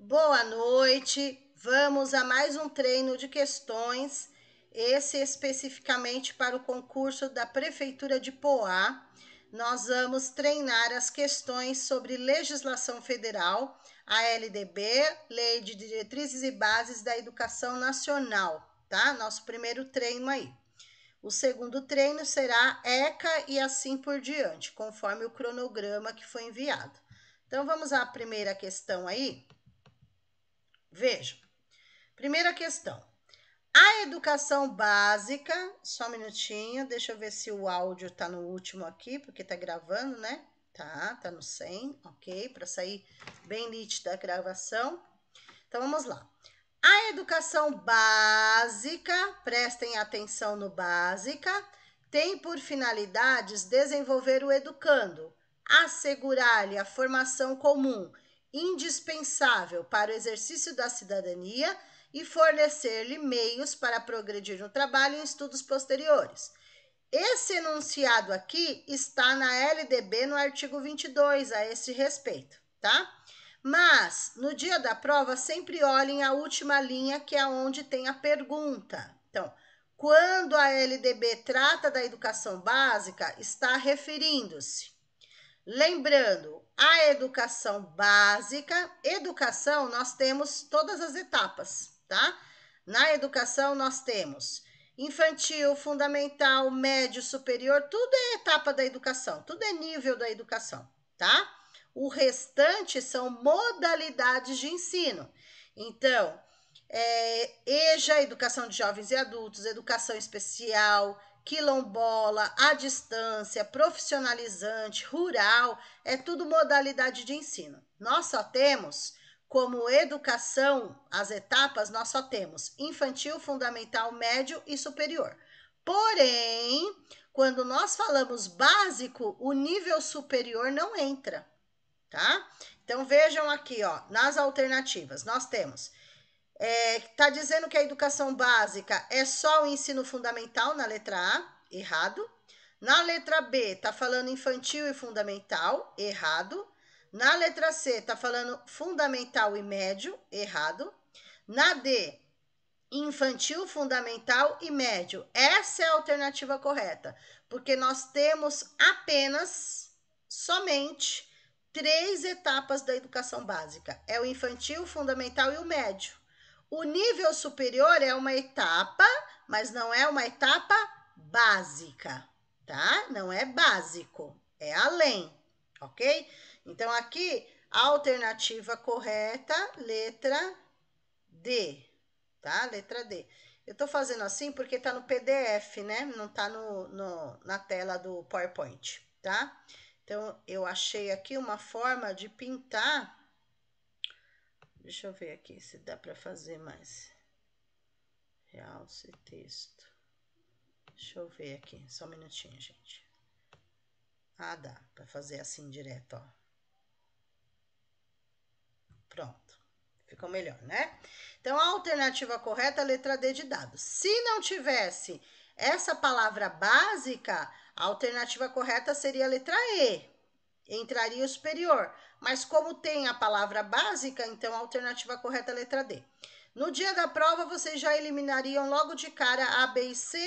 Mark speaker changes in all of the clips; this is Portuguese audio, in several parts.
Speaker 1: Boa noite, vamos a mais um treino de questões, esse especificamente para o concurso da Prefeitura de Poá. Nós vamos treinar as questões sobre legislação federal, a LDB, Lei de Diretrizes e Bases da Educação Nacional, tá? Nosso primeiro treino aí. O segundo treino será ECA e assim por diante, conforme o cronograma que foi enviado. Então, vamos à primeira questão aí. Vejam, primeira questão. A educação básica, só um minutinho, deixa eu ver se o áudio tá no último aqui, porque tá gravando, né? Tá no 100, ok, para sair bem nítida a gravação. Então, vamos lá. A educação básica, prestem atenção no básica, tem por finalidades desenvolver o educando, assegurar-lhe a formação comum, indispensável para o exercício da cidadania e fornecer-lhe meios para progredir no trabalho e em estudos posteriores. Esse enunciado aqui está na LDB no artigo 22, a esse respeito, tá? Mas, no dia da prova, sempre olhem a última linha, que é onde tem a pergunta. Então, quando a LDB trata da educação básica, está referindo-se. Lembrando, a educação básica, educação, nós temos todas as etapas, tá? Na educação, nós temos infantil, fundamental, médio, superior, tudo é etapa da educação, tudo é nível da educação, tá? O restante são modalidades de ensino. Então, EJA, educação de jovens e adultos, educação especial, quilombola, à distância, profissionalizante, rural, é tudo modalidade de ensino. Nós só temos como educação, as etapas, nós só temos infantil, fundamental, médio e superior. Porém, quando nós falamos básico, o nível superior não entra, tá? Então, vejam aqui, ó, nas alternativas, nós temos tá dizendo que a educação básica é só o ensino fundamental na letra A, errado. Na letra B, tá falando infantil e fundamental, errado. Na letra C, tá falando fundamental e médio, errado. Na D, infantil, fundamental e médio. Essa é a alternativa correta, porque nós temos apenas, somente, 3 etapas da educação básica. É o infantil, fundamental e o médio. O nível superior é uma etapa, mas não é uma etapa básica, tá? Não é básico, é além, ok? Então, aqui, a alternativa correta, letra D, tá? Letra D. Eu tô fazendo assim porque tá no PDF, né? Não tá na tela do PowerPoint, tá? Então, eu achei aqui uma forma de pintar. Deixa eu ver aqui se dá para fazer mais. Realce texto. Deixa eu ver aqui, só um minutinho, gente. Ah, dá para fazer assim direto, ó. Pronto. Ficou melhor, né? Então, a alternativa correta é a letra D de dados. Se não tivesse essa palavra básica, a alternativa correta seria a letra E. Entraria o superior. Mas como tem a palavra básica, então a alternativa correta é a letra D. No dia da prova, vocês já eliminariam logo de cara A, B e C,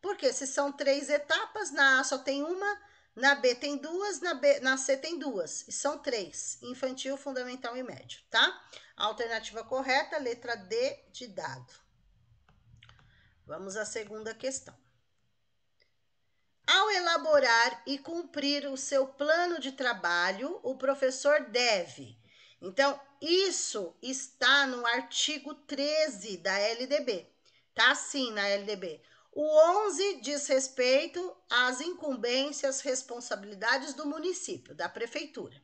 Speaker 1: porque se são 3 etapas, na A só tem uma, na B tem 2, na C tem 2. E são 3, infantil, fundamental e médio, tá? A alternativa correta, letra D de dado. Vamos à segunda questão. Ao elaborar e cumprir o seu plano de trabalho, o professor deve. Então, isso está no artigo 13 da LDB. Tá assim na LDB. O 11 diz respeito às incumbências, responsabilidades do município, da prefeitura.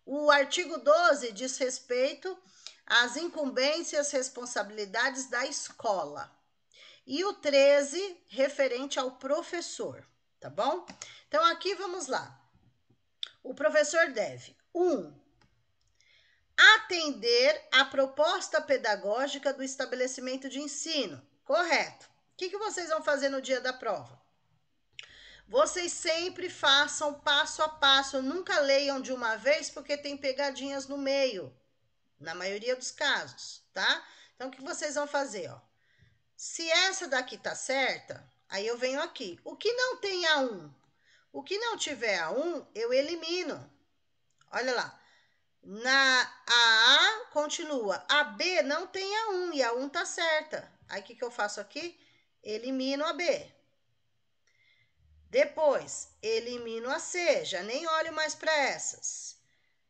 Speaker 1: O artigo 12 diz respeito às incumbências, responsabilidades da escola. E o 13, referente ao professor, tá bom? Então, aqui vamos lá. O professor deve, 1. Atender à proposta pedagógica do estabelecimento de ensino. Correto. O que vocês vão fazer no dia da prova? Vocês sempre façam passo a passo, nunca leiam de uma vez, porque tem pegadinhas no meio, na maioria dos casos, tá? Então, o que vocês vão fazer, ó? Se essa daqui tá certa, aí eu venho aqui. O que não tem a 1? O que não tiver a 1, eu elimino. Olha lá. A continua. A B não tem a 1 e a 1 tá certa. Aí, o que eu faço aqui? Elimino a B. Depois, elimino a C. Já nem olho mais para essas.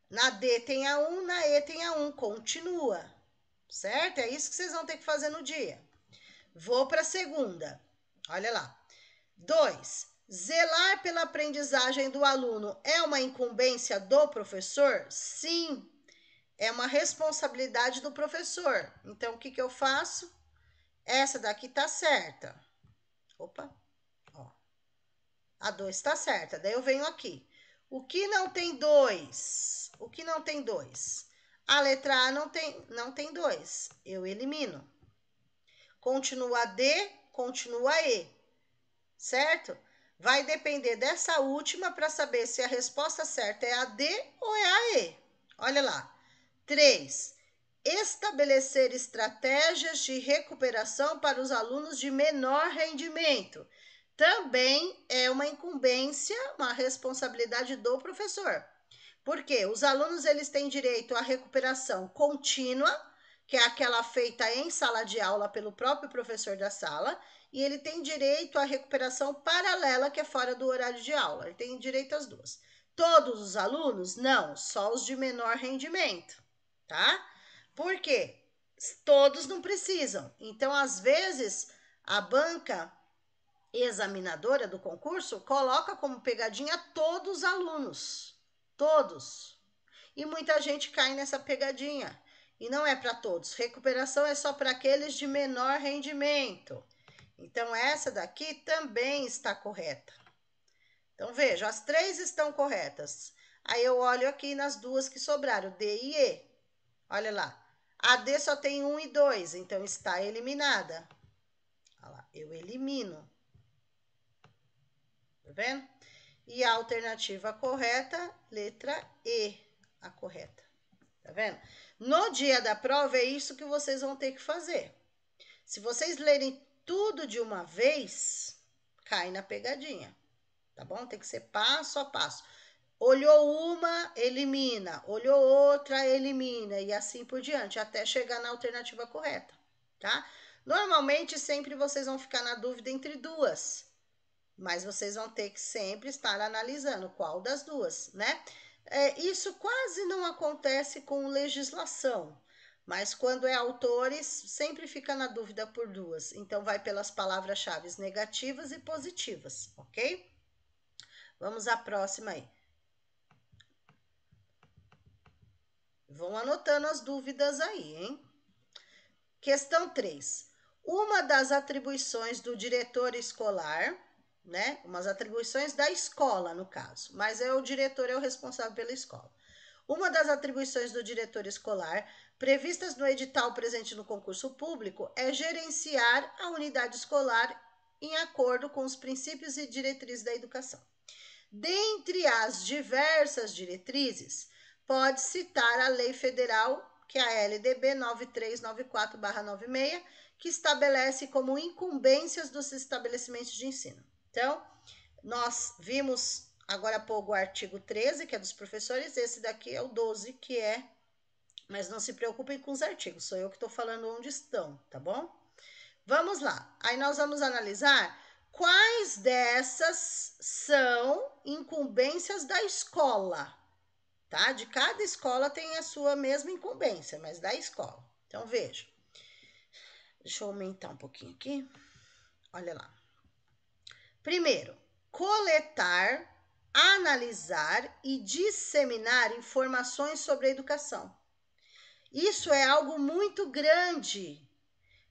Speaker 1: Na D tem a 1, na E tem a 1. Continua. Certo? É isso que vocês vão ter que fazer no dia. Vou para a segunda. Olha lá. 2. Zelar pela aprendizagem do aluno é uma incumbência do professor? Sim, é uma responsabilidade do professor. Então, o que eu faço? Essa daqui tá certa. Opa, ó. A 2 está certa. Daí eu venho aqui. O que não tem 2? O que não tem 2? A letra A não tem 2. Eu elimino. Continua a D, continua a E. Certo? Vai depender dessa última para saber se a resposta certa é a D ou é a E. Olha lá. 3. Estabelecer estratégias de recuperação para os alunos de menor rendimento. Também é uma incumbência, uma responsabilidade do professor. Porque os alunos eles têm direito à recuperação contínua, que é aquela feita em sala de aula pelo próprio professor da sala, e ele tem direito à recuperação paralela, que é fora do horário de aula. Ele tem direito às duas. Todos os alunos? Não, só os de menor rendimento, tá? Por quê? Todos não precisam. Então, às vezes, a banca examinadora do concurso coloca como pegadinha todos os alunos. Todos. E muita gente cai nessa pegadinha. E não é para todos. Recuperação é só para aqueles de menor rendimento. Então, essa daqui também está correta. Então, veja, as 3 estão corretas. Aí eu olho aqui nas duas que sobraram, D e E. Olha lá. A D só tem 1 e 2, então está eliminada. Olha lá, eu elimino. Tá vendo? E a alternativa correta, letra E, a correta. Tá vendo? No dia da prova, é isso que vocês vão ter que fazer. Se vocês lerem tudo de uma vez, cai na pegadinha, tá bom? Tem que ser passo a passo. Olhou uma, elimina. Olhou outra, elimina. E assim por diante, até chegar na alternativa correta, tá? Normalmente, sempre vocês vão ficar na dúvida entre duas. Mas vocês vão ter que sempre estar analisando qual das duas, né? Isso quase não acontece com legislação. Mas quando é autores, sempre fica na dúvida por duas. Então, vai pelas palavras-chave negativas e positivas, ok? Vamos à próxima aí. Vão anotando as dúvidas aí, hein? Questão 3. Uma das atribuições do diretor escolar, né? Umas atribuições da escola, no caso. Mas o diretor é o responsável pela escola. Uma das atribuições do diretor escolar, previstas no edital presente no concurso público, é gerenciar a unidade escolar em acordo com os princípios e diretrizes da educação. Dentre as diversas diretrizes, pode citar a Lei Federal, que é a LDB 9394/96, que estabelece como incumbências dos estabelecimentos de ensino. Então, nós vimos agora há pouco o artigo 13, que é dos professores, esse daqui é o 12, que é... Mas não se preocupem com os artigos, sou eu que estou falando onde estão, tá bom? Vamos lá, aí nós vamos analisar quais dessas são incumbências da escola, tá? De cada escola tem a sua mesma incumbência, mas da escola. Então, veja. Deixa eu aumentar um pouquinho aqui. Olha lá. Primeiro, coletar, analisar e disseminar informações sobre a educação. Isso é algo muito grande.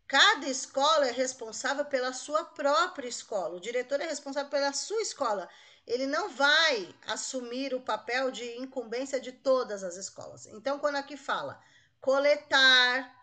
Speaker 1: Cada escola é responsável pela sua própria escola. O diretor é responsável pela sua escola. Ele não vai assumir o papel de incumbência de todas as escolas. Então, quando aqui fala coletar,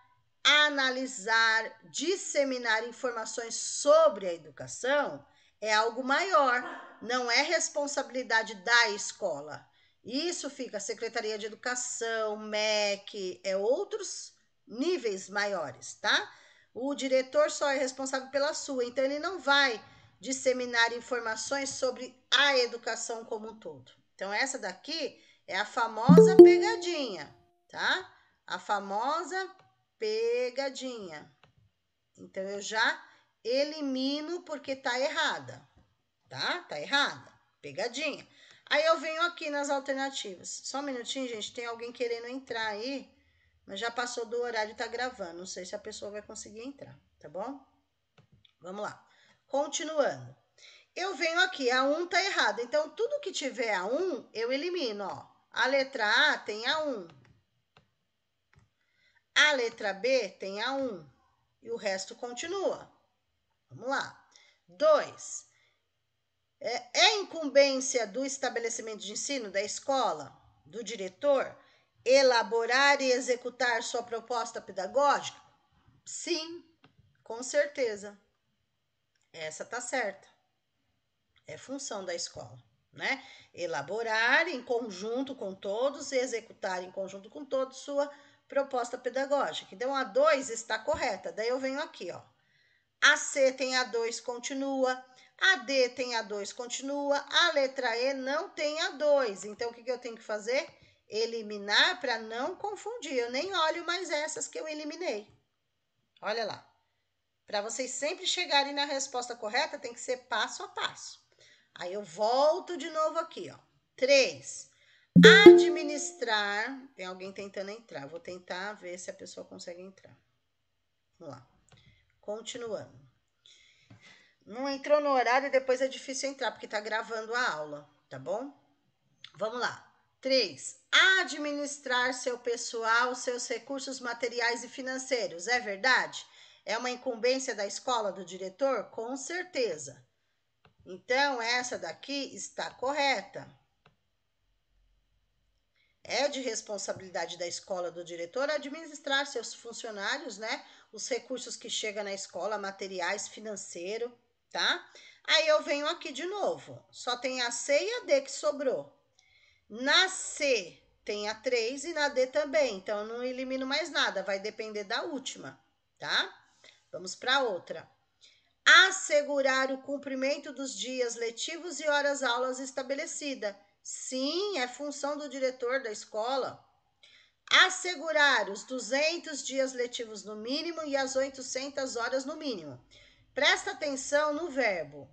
Speaker 1: analisar, disseminar informações sobre a educação, é algo maior. Não é responsabilidade da escola. Isso fica Secretaria de Educação, MEC, outros níveis maiores, tá? O diretor só é responsável pela sua, então ele não vai disseminar informações sobre a educação como um todo. Então, essa daqui é a famosa pegadinha, tá? A famosa pegadinha. Então, eu já elimino porque tá errada, tá? Tá errada. Pegadinha. Aí eu venho aqui nas alternativas. Só um minutinho, gente. Tem alguém querendo entrar aí, mas já passou do horário e tá gravando. Não sei se a pessoa vai conseguir entrar, tá bom? Vamos lá. Continuando. Eu venho aqui, a 1 tá errado. Então, tudo que tiver a 1, eu elimino, ó. A letra A tem a 1. A letra B tem a 1. E o resto continua. Vamos lá. 2. É incumbência do estabelecimento de ensino, da escola, do diretor, elaborar e executar sua proposta pedagógica? Sim, com certeza. Essa tá certa. É função da escola, né? Elaborar em conjunto com todos e executar em conjunto com todos sua proposta pedagógica. Então, a 2 está correta. Daí eu venho aqui, ó. A C tem a 2, continua. A D tem a 2, continua. A letra E não tem a 2. Então, o que eu tenho que fazer? Eliminar para não confundir. Eu nem olho mais essas que eu eliminei. Olha lá. Para vocês sempre chegarem na resposta correta, tem que ser passo a passo. Aí eu volto de novo aqui, ó. 3. Administrar. Tem alguém tentando entrar. Vou tentar ver se a pessoa consegue entrar. Vamos lá. Continuando. Não entrou no horário e depois é difícil entrar, porque tá gravando a aula, tá bom? Vamos lá. 3. Administrar seu pessoal, seus recursos materiais e financeiros. É verdade? É uma incumbência da escola, do diretor? Com certeza. Então, essa daqui está correta. É de responsabilidade da escola, do diretor, administrar seus funcionários, né? Os recursos que chegam na escola, materiais, financeiro, tá? Aí eu venho aqui de novo. Só tem a C e a D que sobrou. Na C tem a 3 e na D também. Então, eu não elimino mais nada. Vai depender da última, tá? Vamos para outra. Assegurar o cumprimento dos dias letivos e horas-aulas estabelecida. Sim, é função do diretor da escola. Assegurar os 200 dias letivos no mínimo e as 800 horas no mínimo. Presta atenção no verbo.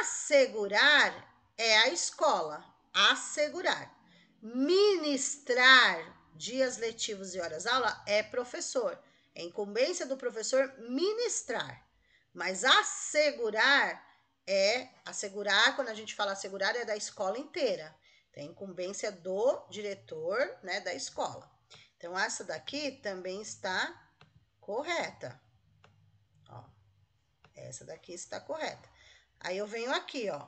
Speaker 1: Assegurar é a escola. Assegurar. Ministrar dias letivos e horas-aula é professor. É incumbência do professor ministrar. Mas assegurar, quando a gente fala assegurar, é da escola inteira. Tem incumbência do diretor, né, da escola. Então, essa daqui também está correta. Ó, essa daqui está correta. Aí eu venho aqui, ó.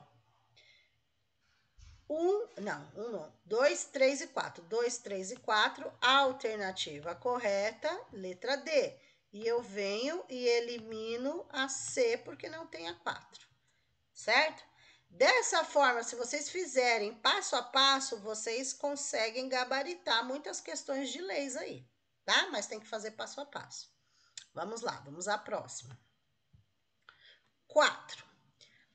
Speaker 1: 2, 3 e 4. 2, 3 e 4, alternativa correta, letra D. E eu venho e elimino a C, porque não tem a 4, certo? Dessa forma, se vocês fizerem passo a passo, vocês conseguem gabaritar muitas questões de leis aí, tá? Mas tem que fazer passo a passo. Vamos lá, vamos à próxima. 4.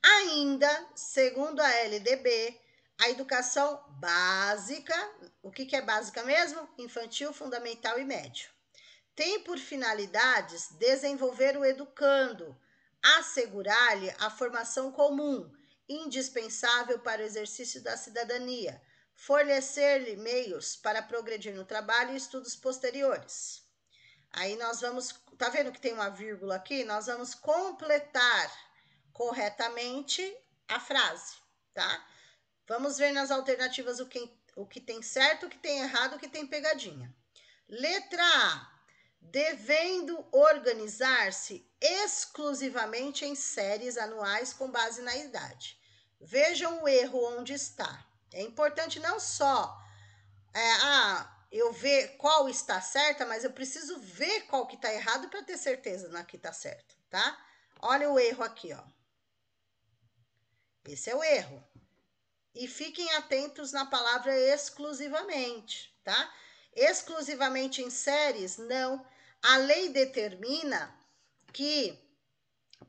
Speaker 1: Ainda, segundo a LDB, a educação básica, o que é básica mesmo? Infantil, fundamental e médio. Tem por finalidades desenvolver o educando, assegurar-lhe a formação comum, indispensável para o exercício da cidadania, fornecer-lhe meios para progredir no trabalho e estudos posteriores. Aí nós vamos, tá vendo que tem uma vírgula aqui? Nós vamos completar corretamente a frase, tá? Vamos ver nas alternativas o que tem certo, o que tem errado, o que tem pegadinha. Letra A. Devendo organizar-se exclusivamente em séries anuais com base na idade. Vejam o erro onde está. É importante não só eu ver qual está certa, mas eu preciso ver qual que está errado para ter certeza na que está certo, tá? Olha o erro aqui, ó. Esse é o erro. E fiquem atentos na palavra exclusivamente, tá? Exclusivamente em séries, não. A lei determina que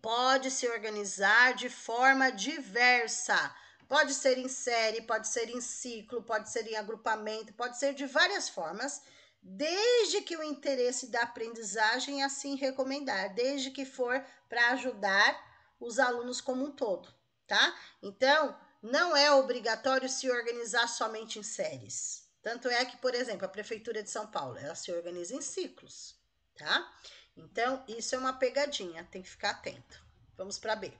Speaker 1: pode se organizar de forma diversa. Pode ser em série, pode ser em ciclo, pode ser em agrupamento, pode ser de várias formas, desde que o interesse da aprendizagem assim recomendar, desde que for para ajudar os alunos como um todo, tá? Então, não é obrigatório se organizar somente em séries. Tanto é que, por exemplo, a Prefeitura de São Paulo, ela se organiza em ciclos, tá? Então, isso é uma pegadinha, tem que ficar atento. Vamos para B.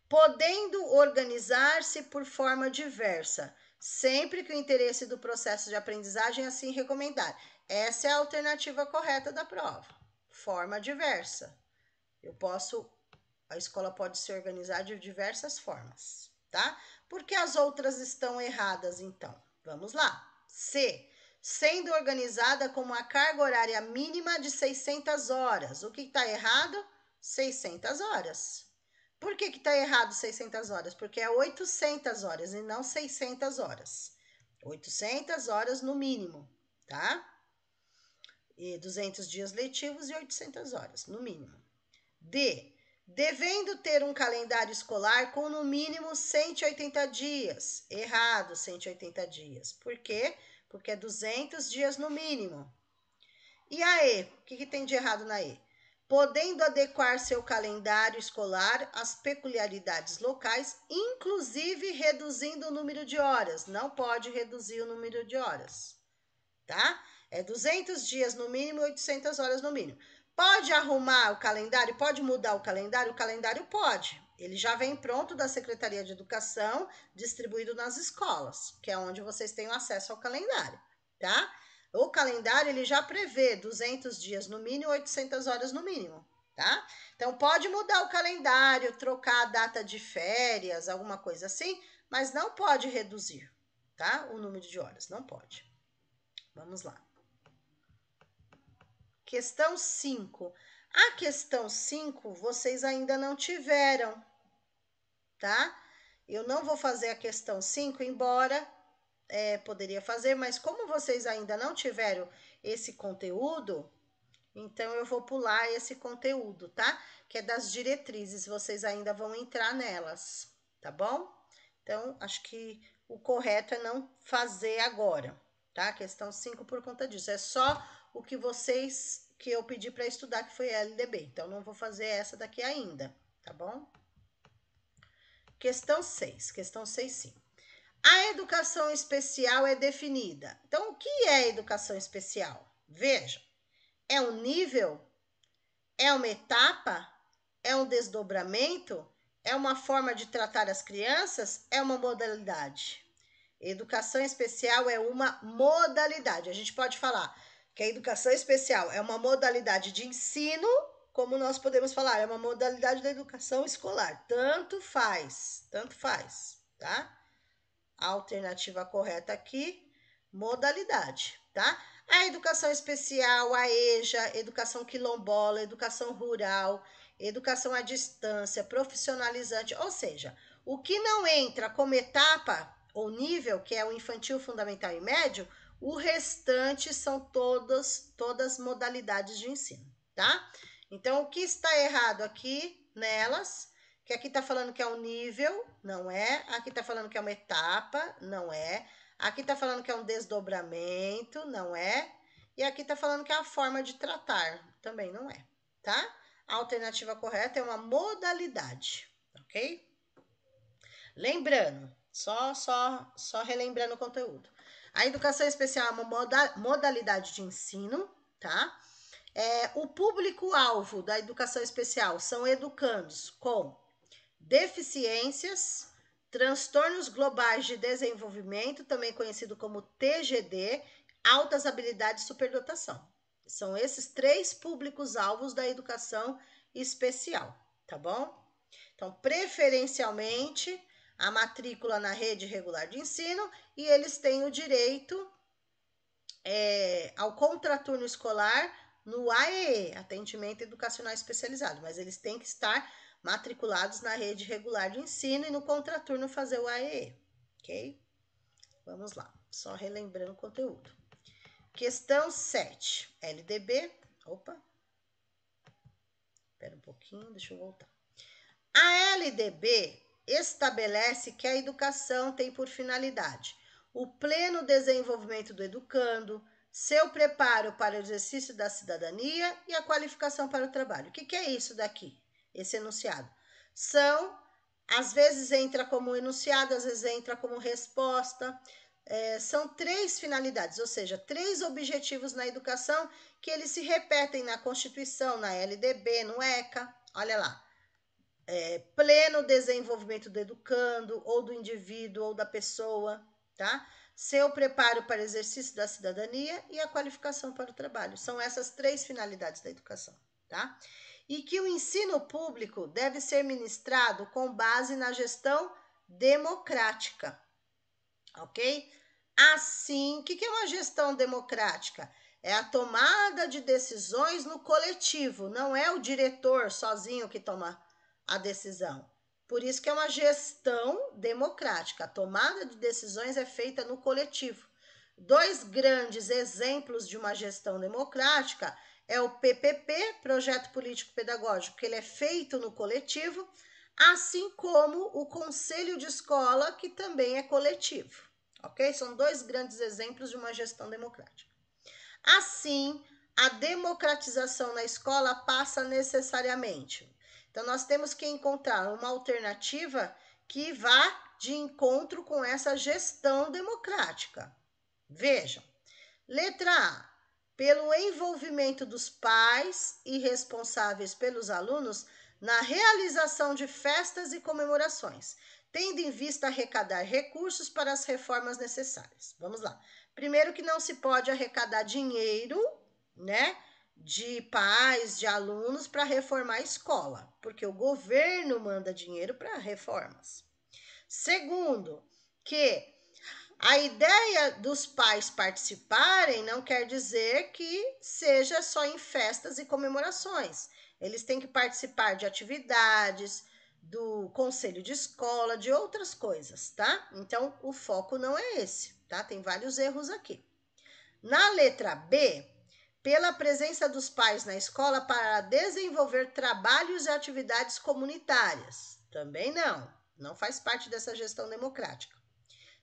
Speaker 1: Podendo organizar-se por forma diversa, sempre que o interesse do processo de aprendizagem assim recomendar. Essa é a alternativa correta da prova. Forma diversa. A escola pode se organizar de diversas formas, tá? Por que as outras estão erradas, então? Vamos lá. C. Sendo organizada com uma carga horária mínima de 600 horas. O que está errado? 600 horas. Por que está errado 600 horas? Porque é 800 horas e não 600 horas. 800 horas no mínimo, tá? E 200 dias letivos e 800 horas no mínimo. D. Devendo ter um calendário escolar com no mínimo 180 dias. Errado, 180 dias. Por quê? Porque é 200 dias no mínimo. E a E? O que tem de errado na E? Podendo adequar seu calendário escolar às peculiaridades locais, inclusive reduzindo o número de horas. Não pode reduzir o número de horas, tá? É 200 dias no mínimo, 800 horas no mínimo. Pode arrumar o calendário? Pode mudar o calendário? O calendário pode. Ele já vem pronto da Secretaria de Educação, distribuído nas escolas, que é onde vocês têm acesso ao calendário, tá? O calendário, ele já prevê 200 dias no mínimo, 800 horas no mínimo, tá? Então, pode mudar o calendário, trocar a data de férias, alguma coisa assim, mas não pode reduzir, tá? O número de horas, não pode. Vamos lá. Questão 5. A questão 5 vocês ainda não tiveram, tá? Eu não vou fazer a questão 5, embora poderia fazer, mas como vocês ainda não tiveram esse conteúdo, então eu vou pular esse conteúdo, tá? Que é das diretrizes, vocês ainda vão entrar nelas, tá bom? Então, acho que o correto é não fazer agora, tá? Questão 5 por conta disso. É só o que eu pedi para estudar, que foi a LDB. Então, não vou fazer essa daqui ainda, tá bom? Questão 6. Questão 6, sim. A educação especial é definida. Então, o que é educação especial? Veja, é um nível? É uma etapa? É um desdobramento? É uma forma de tratar as crianças? É uma modalidade? Educação especial é uma modalidade. A gente pode falar que a educação especial é uma modalidade de ensino, como nós podemos falar, é uma modalidade da educação escolar. Tanto faz, tá? A alternativa correta aqui, modalidade, tá? A educação especial, a EJA, educação quilombola, educação rural, educação à distância, profissionalizante, ou seja, o que não entra como etapa ou nível, que é o infantil, fundamental e médio, o restante são todas modalidades de ensino, tá? Então, o que está errado aqui nelas? Que aqui tá falando que é um nível, não é. Aqui tá falando que é uma etapa, não é. Aqui tá falando que é um desdobramento, não é. E aqui tá falando que é a forma de tratar, também não é, tá? A alternativa correta é uma modalidade, ok? Lembrando, só relembrando o conteúdo. A educação especial é uma modalidade de ensino, tá? O público-alvo da educação especial são educandos com deficiências, transtornos globais de desenvolvimento, também conhecido como TGD, altas habilidades e superdotação. São esses 3 públicos-alvos da educação especial, tá bom? Então, preferencialmente, a matrícula na rede regular de ensino e eles têm o direito ao contraturno escolar no AEE, Atendimento Educacional Especializado, mas eles têm que estar matriculados na rede regular de ensino e no contraturno fazer o AEE, ok? Vamos lá, só relembrando o conteúdo. Questão 7, LDB, opa, espera um pouquinho, deixa eu voltar. A LDB estabelece que a educação tem por finalidade o pleno desenvolvimento do educando, seu preparo para o exercício da cidadania e a qualificação para o trabalho. O que é isso daqui, esse enunciado? Às vezes entra como enunciado, às vezes entra como resposta. São 3 finalidades, ou seja, 3 objetivos na educação que eles se repetem na Constituição, na LDB, no ECA. Olha lá. Pleno desenvolvimento do educando, ou do indivíduo, ou da pessoa, tá? Seu preparo para o exercício da cidadania e a qualificação para o trabalho. São essas 3 finalidades da educação, tá? E que o ensino público deve ser ministrado com base na gestão democrática, ok? Assim, o que é uma gestão democrática? É a tomada de decisões no coletivo, não é o diretor sozinho que toma a decisão. Por isso que é uma gestão democrática. A tomada de decisões é feita no coletivo. 2 grandes exemplos de uma gestão democrática é o PPP, Projeto Político Pedagógico, que ele é feito no coletivo, assim como o Conselho de Escola, que também é coletivo. Ok? São 2 grandes exemplos de uma gestão democrática. Assim, a democratização na escola passa necessariamente. Então, nós temos que encontrar uma alternativa que vá de encontro com essa gestão democrática. Vejam, letra A. Pelo envolvimento dos pais e responsáveis pelos alunos na realização de festas e comemorações, tendo em vista arrecadar recursos para as reformas necessárias. Vamos lá. Primeiro que não se pode arrecadar dinheiro, né, de pais, de alunos para reformar a escola, porque o governo manda dinheiro para reformas. Segundo, que a ideia dos pais participarem não quer dizer que seja só em festas e comemorações. Eles têm que participar de atividades, do conselho de escola, de outras coisas, tá? Então, o foco não é esse, tá? Tem vários erros aqui. Na letra B, pela presença dos pais na escola para desenvolver trabalhos e atividades comunitárias. Também não faz parte dessa gestão democrática.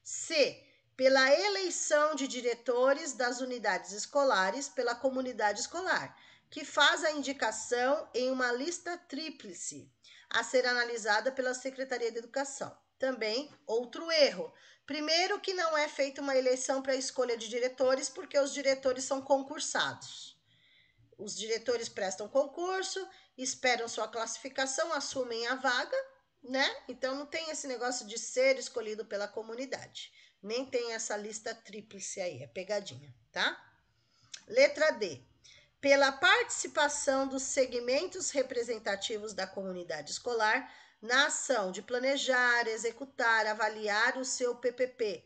Speaker 1: C, pela eleição de diretores das unidades escolares pela comunidade escolar, que faz a indicação em uma lista tríplice, a ser analisada pela Secretaria de Educação. Também, outro erro. Primeiro, que não é feita uma eleição para a escolha de diretores, porque os diretores são concursados. Os diretores prestam concurso, esperam sua classificação, assumem a vaga, né? Então, não tem esse negócio de ser escolhido pela comunidade. Nem tem essa lista tríplice aí, é pegadinha, tá? Letra D. Pela participação dos segmentos representativos da comunidade escolar na ação de planejar, executar, avaliar o seu PPP.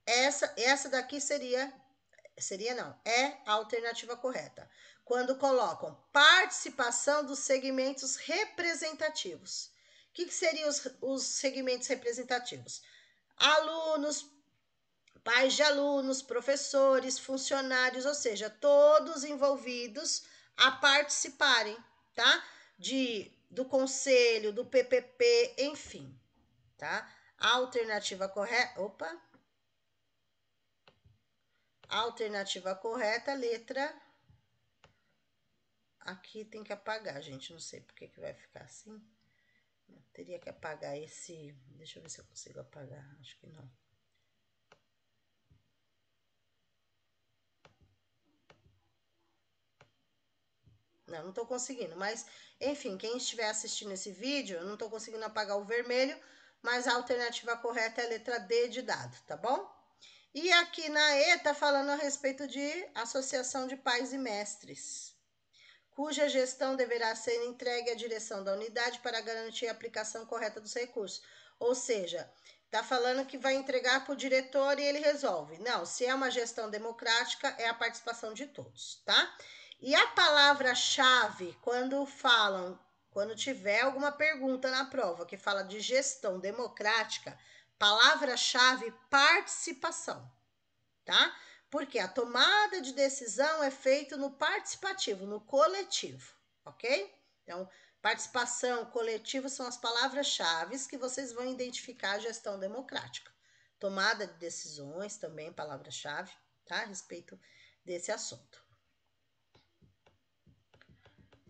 Speaker 1: Essa daqui é a alternativa correta. Quando colocam participação dos segmentos representativos. O que seriam os segmentos representativos? Alunos, pais de alunos, professores, funcionários, ou seja, todos envolvidos a participarem, tá? Do conselho, do PPP, enfim, tá? A alternativa correta, a alternativa correta, letra. Aqui tem que apagar, gente, não sei por que vai ficar assim. Eu teria que apagar esse, deixa eu ver se eu consigo apagar, acho que não. Não tô conseguindo, mas enfim, quem estiver assistindo esse vídeo, eu não tô conseguindo apagar o vermelho, mas a alternativa correta é a letra D de dado, tá bom? E aqui na E tá falando a respeito de associação de pais e mestres, cuja gestão deverá ser entregue à direção da unidade para garantir a aplicação correta dos recursos. Ou seja, tá falando que vai entregar para o diretor e ele resolve. Não, se é uma gestão democrática, é a participação de todos, tá? E a palavra-chave, quando tiver alguma pergunta na prova que fala de gestão democrática, Palavra-chave, participação, tá? Porque a tomada de decisão é feita no participativo, no coletivo, ok? Então, participação, coletivo são as palavras-chave que vocês vão identificar a gestão democrática. Tomada de decisões também, palavra-chave, tá? A respeito desse assunto.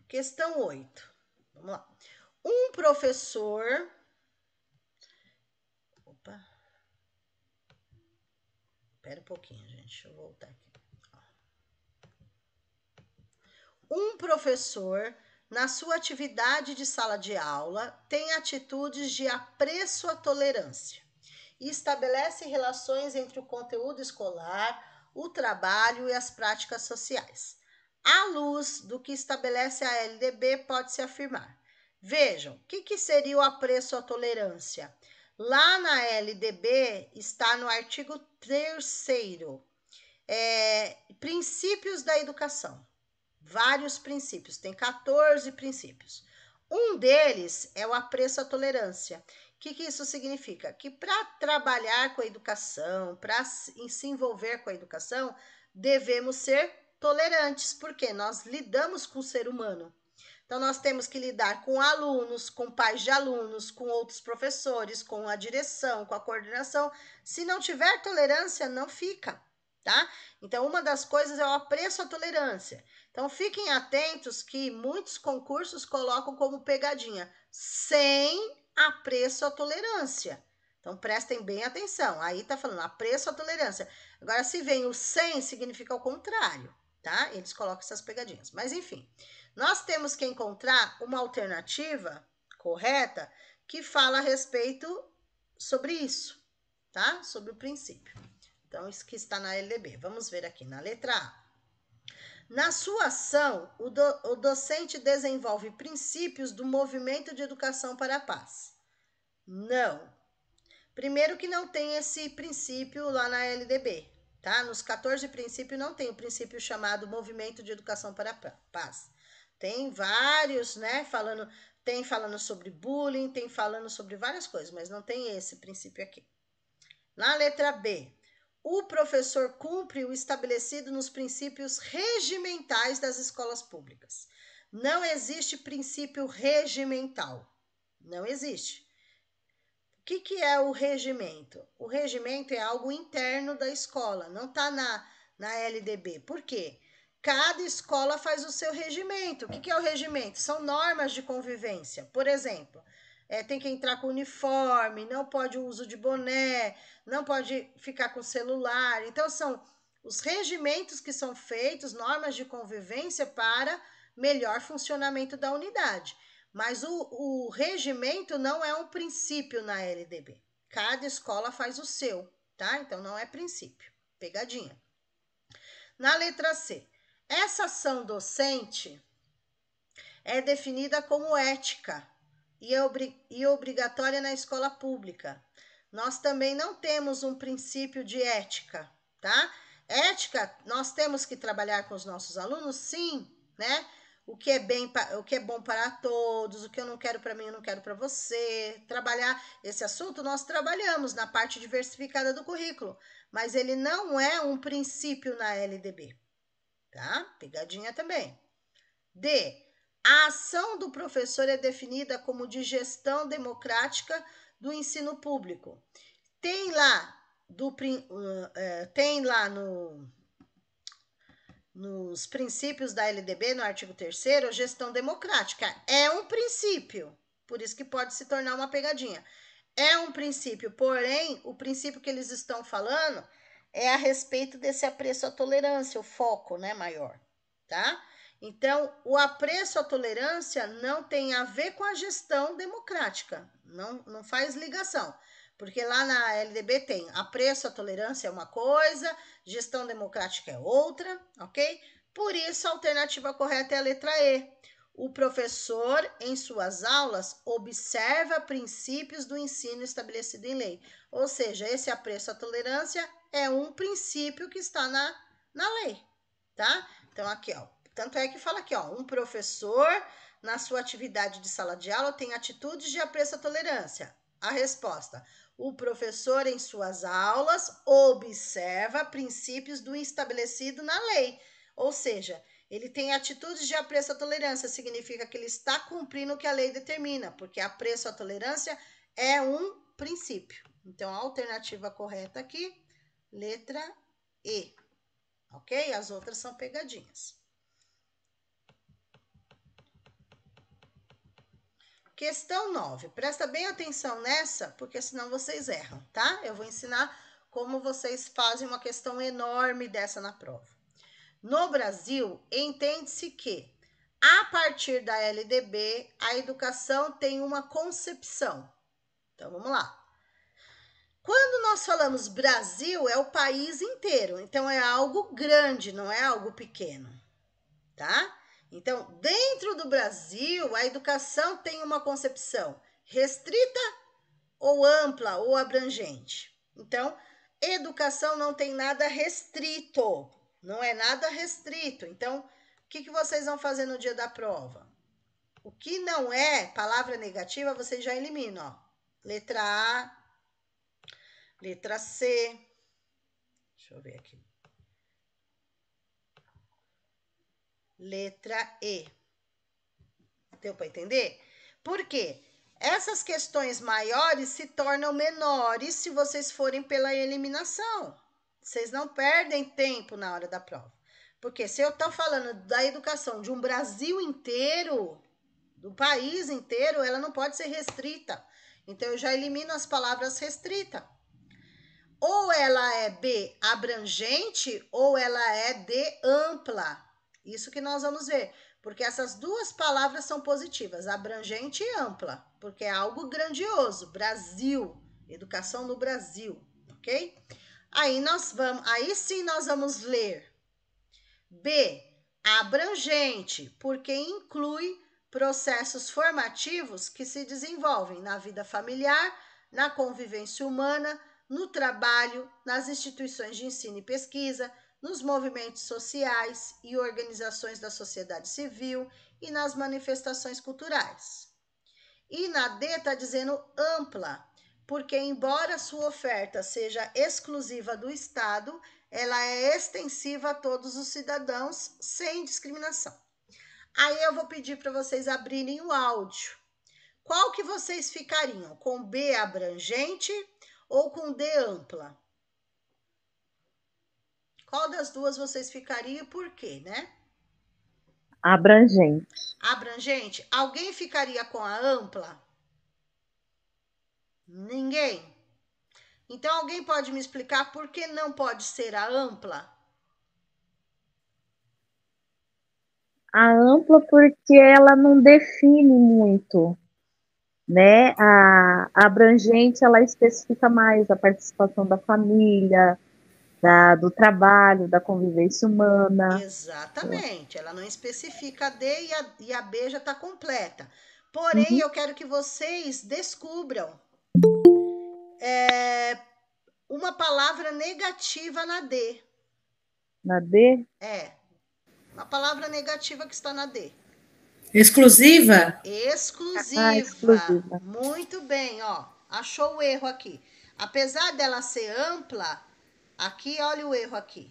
Speaker 1: Questão 8. Vamos lá. Um professor... Opa. Espera um pouquinho, gente. Deixa eu voltar aqui. Um professor, na sua atividade de sala de aula, tem atitudes de apreço à tolerância e estabelece relações entre o conteúdo escolar, o trabalho e as práticas sociais. À luz do que estabelece a LDB, pode-se afirmar. Vejam, o que seria o apreço à tolerância? Lá na LDB está no artigo 3º, princípios da educação. Vários princípios, tem 14 princípios. Um deles é o apreço à tolerância. O que isso significa? Que para trabalhar com a educação, para se envolver com a educação, devemos ser tolerantes, porque nós lidamos com o ser humano. Então, nós temos que lidar com alunos, com pais de alunos, com outros professores, com a direção, com a coordenação. Se não tiver tolerância, não fica, tá? Então, uma das coisas é o apreço à tolerância. Então, fiquem atentos que muitos concursos colocam como pegadinha, sem apreço à tolerância. Então, prestem bem atenção. Aí tá falando apreço à tolerância. Agora, se vem o sem, significa o contrário, tá? Eles colocam essas pegadinhas. Mas, enfim, nós temos que encontrar uma alternativa correta que fala a respeito sobre isso, tá? Sobre o princípio. Então, isso que está na LDB. Vamos ver aqui na letra A. Na sua ação, o docente desenvolve princípios do movimento de educação para a paz. Não. Primeiro que não tem esse princípio lá na LDB, tá? Nos 14 princípios não tem o princípio chamado movimento de educação para a paz. Tem vários, né? Tem falando sobre bullying, tem falando sobre várias coisas, mas não tem esse princípio aqui. Na letra B, o professor cumpre o estabelecido nos princípios regimentais das escolas públicas. Não existe princípio regimental. Não existe. O que é o regimento? O regimento é algo interno da escola, não está na LDB. Por quê? Cada escola faz o seu regimento. O que é o regimento? São normas de convivência. Por exemplo, tem que entrar com uniforme, não pode o uso de boné, não pode ficar com celular. Então, são os regimentos que são feitos, normas de convivência para melhor funcionamento da unidade. Mas o regimento não é um princípio na LDB. Cada escola faz o seu, tá? Então, não é princípio. Pegadinha. Na letra C, essa ação docente é definida como ética e obrigatória na escola pública. Nós também não temos um princípio de ética, tá? Ética, nós temos que trabalhar com os nossos alunos, sim, né? O que é bom para todos, o que eu não quero para mim, eu não quero para você. Trabalhar esse assunto, nós trabalhamos na parte diversificada do currículo, mas ele não é um princípio na LDB, tá? Pegadinha também. D. A ação do professor é definida como de gestão democrática do ensino público. Tem lá, nos princípios da LDB, no artigo 3º, gestão democrática. É um princípio, por isso que pode se tornar uma pegadinha. É um princípio, porém, o princípio que eles estão falando é a respeito desse apreço à tolerância, o foco, né, maior, tá? Então, o apreço à tolerância não tem a ver com a gestão democrática, não faz ligação, porque lá na LDB tem apreço à tolerância é uma coisa, gestão democrática é outra, ok? Por isso, a alternativa correta é a letra E. O professor, em suas aulas, observa princípios do ensino estabelecido em lei. Ou seja, esse apreço à tolerância é um princípio que está na lei, tá? Então, aqui, ó. Tanto é que fala aqui, ó, um professor, na sua atividade de sala de aula, tem atitudes de apreço à tolerância. A resposta: o professor em suas aulas observa princípios do estabelecido na lei. Ou seja, ele tem atitudes de apreço à tolerância, significa que ele está cumprindo o que a lei determina, porque apreço à tolerância é um princípio. Então, a alternativa correta aqui, letra E. Ok? As outras são pegadinhas. Questão 9. Presta bem atenção nessa, porque senão vocês erram, tá? Eu vou ensinar como vocês fazem uma questão enorme dessa na prova. No Brasil, entende-se que, a partir da LDB, a educação tem uma concepção. Então, vamos lá. Quando nós falamos Brasil, é o país inteiro. Então, é algo grande, não é algo pequeno, tá? Então, dentro do Brasil, a educação tem uma concepção restrita ou ampla ou abrangente. Então, educação não tem nada restrito, não é nada restrito. Então, o que vocês vão fazer no dia da prova? O que não é palavra negativa, vocês já eliminam, ó. Letra A, letra C, deixa eu ver aqui. Letra E. Deu para entender? Por quê? Essas questões maiores se tornam menores se vocês forem pela eliminação. Vocês não perdem tempo na hora da prova. Porque se eu estou falando da educação de um Brasil inteiro, do país inteiro, ela não pode ser restrita. Então, eu já elimino as palavras restrita. Ou ela é B, abrangente, ou ela é D, ampla. Isso que nós vamos ver. Porque essas duas palavras são positivas, abrangente e ampla, porque é algo grandioso. Brasil, educação no Brasil, ok? Aí sim nós vamos ler. B, abrangente, porque inclui processos formativos que se desenvolvem na vida familiar, na convivência humana, no trabalho, nas instituições de ensino e pesquisa, nos movimentos sociais e organizações da sociedade civil e nas manifestações culturais. E na D está dizendo ampla, porque embora sua oferta seja exclusiva do Estado, ela é extensiva a todos os cidadãos, sem discriminação. Aí eu vou pedir para vocês abrirem o áudio. Qual que vocês ficariam? Com B abrangente ou com D ampla? Qual das duas vocês ficariam e por quê, né?
Speaker 2: Abrangente.
Speaker 1: Abrangente. Alguém ficaria com a ampla? Ninguém? Então, alguém pode me explicar por que não pode ser a ampla?
Speaker 2: A ampla porque ela não define muito, né? A abrangente, ela especifica mais a participação da família, do trabalho, da convivência humana.
Speaker 1: Exatamente, ela não especifica a D e a B já está completa. Porém, eu quero que vocês descubram uma palavra negativa na D.
Speaker 2: Na D?
Speaker 1: Uma palavra negativa que está na D.
Speaker 3: Exclusiva?
Speaker 1: Exclusiva.
Speaker 2: Exclusiva.
Speaker 1: Muito bem, ó. Achou o erro aqui. Apesar dela ser ampla, aqui, olha o erro aqui.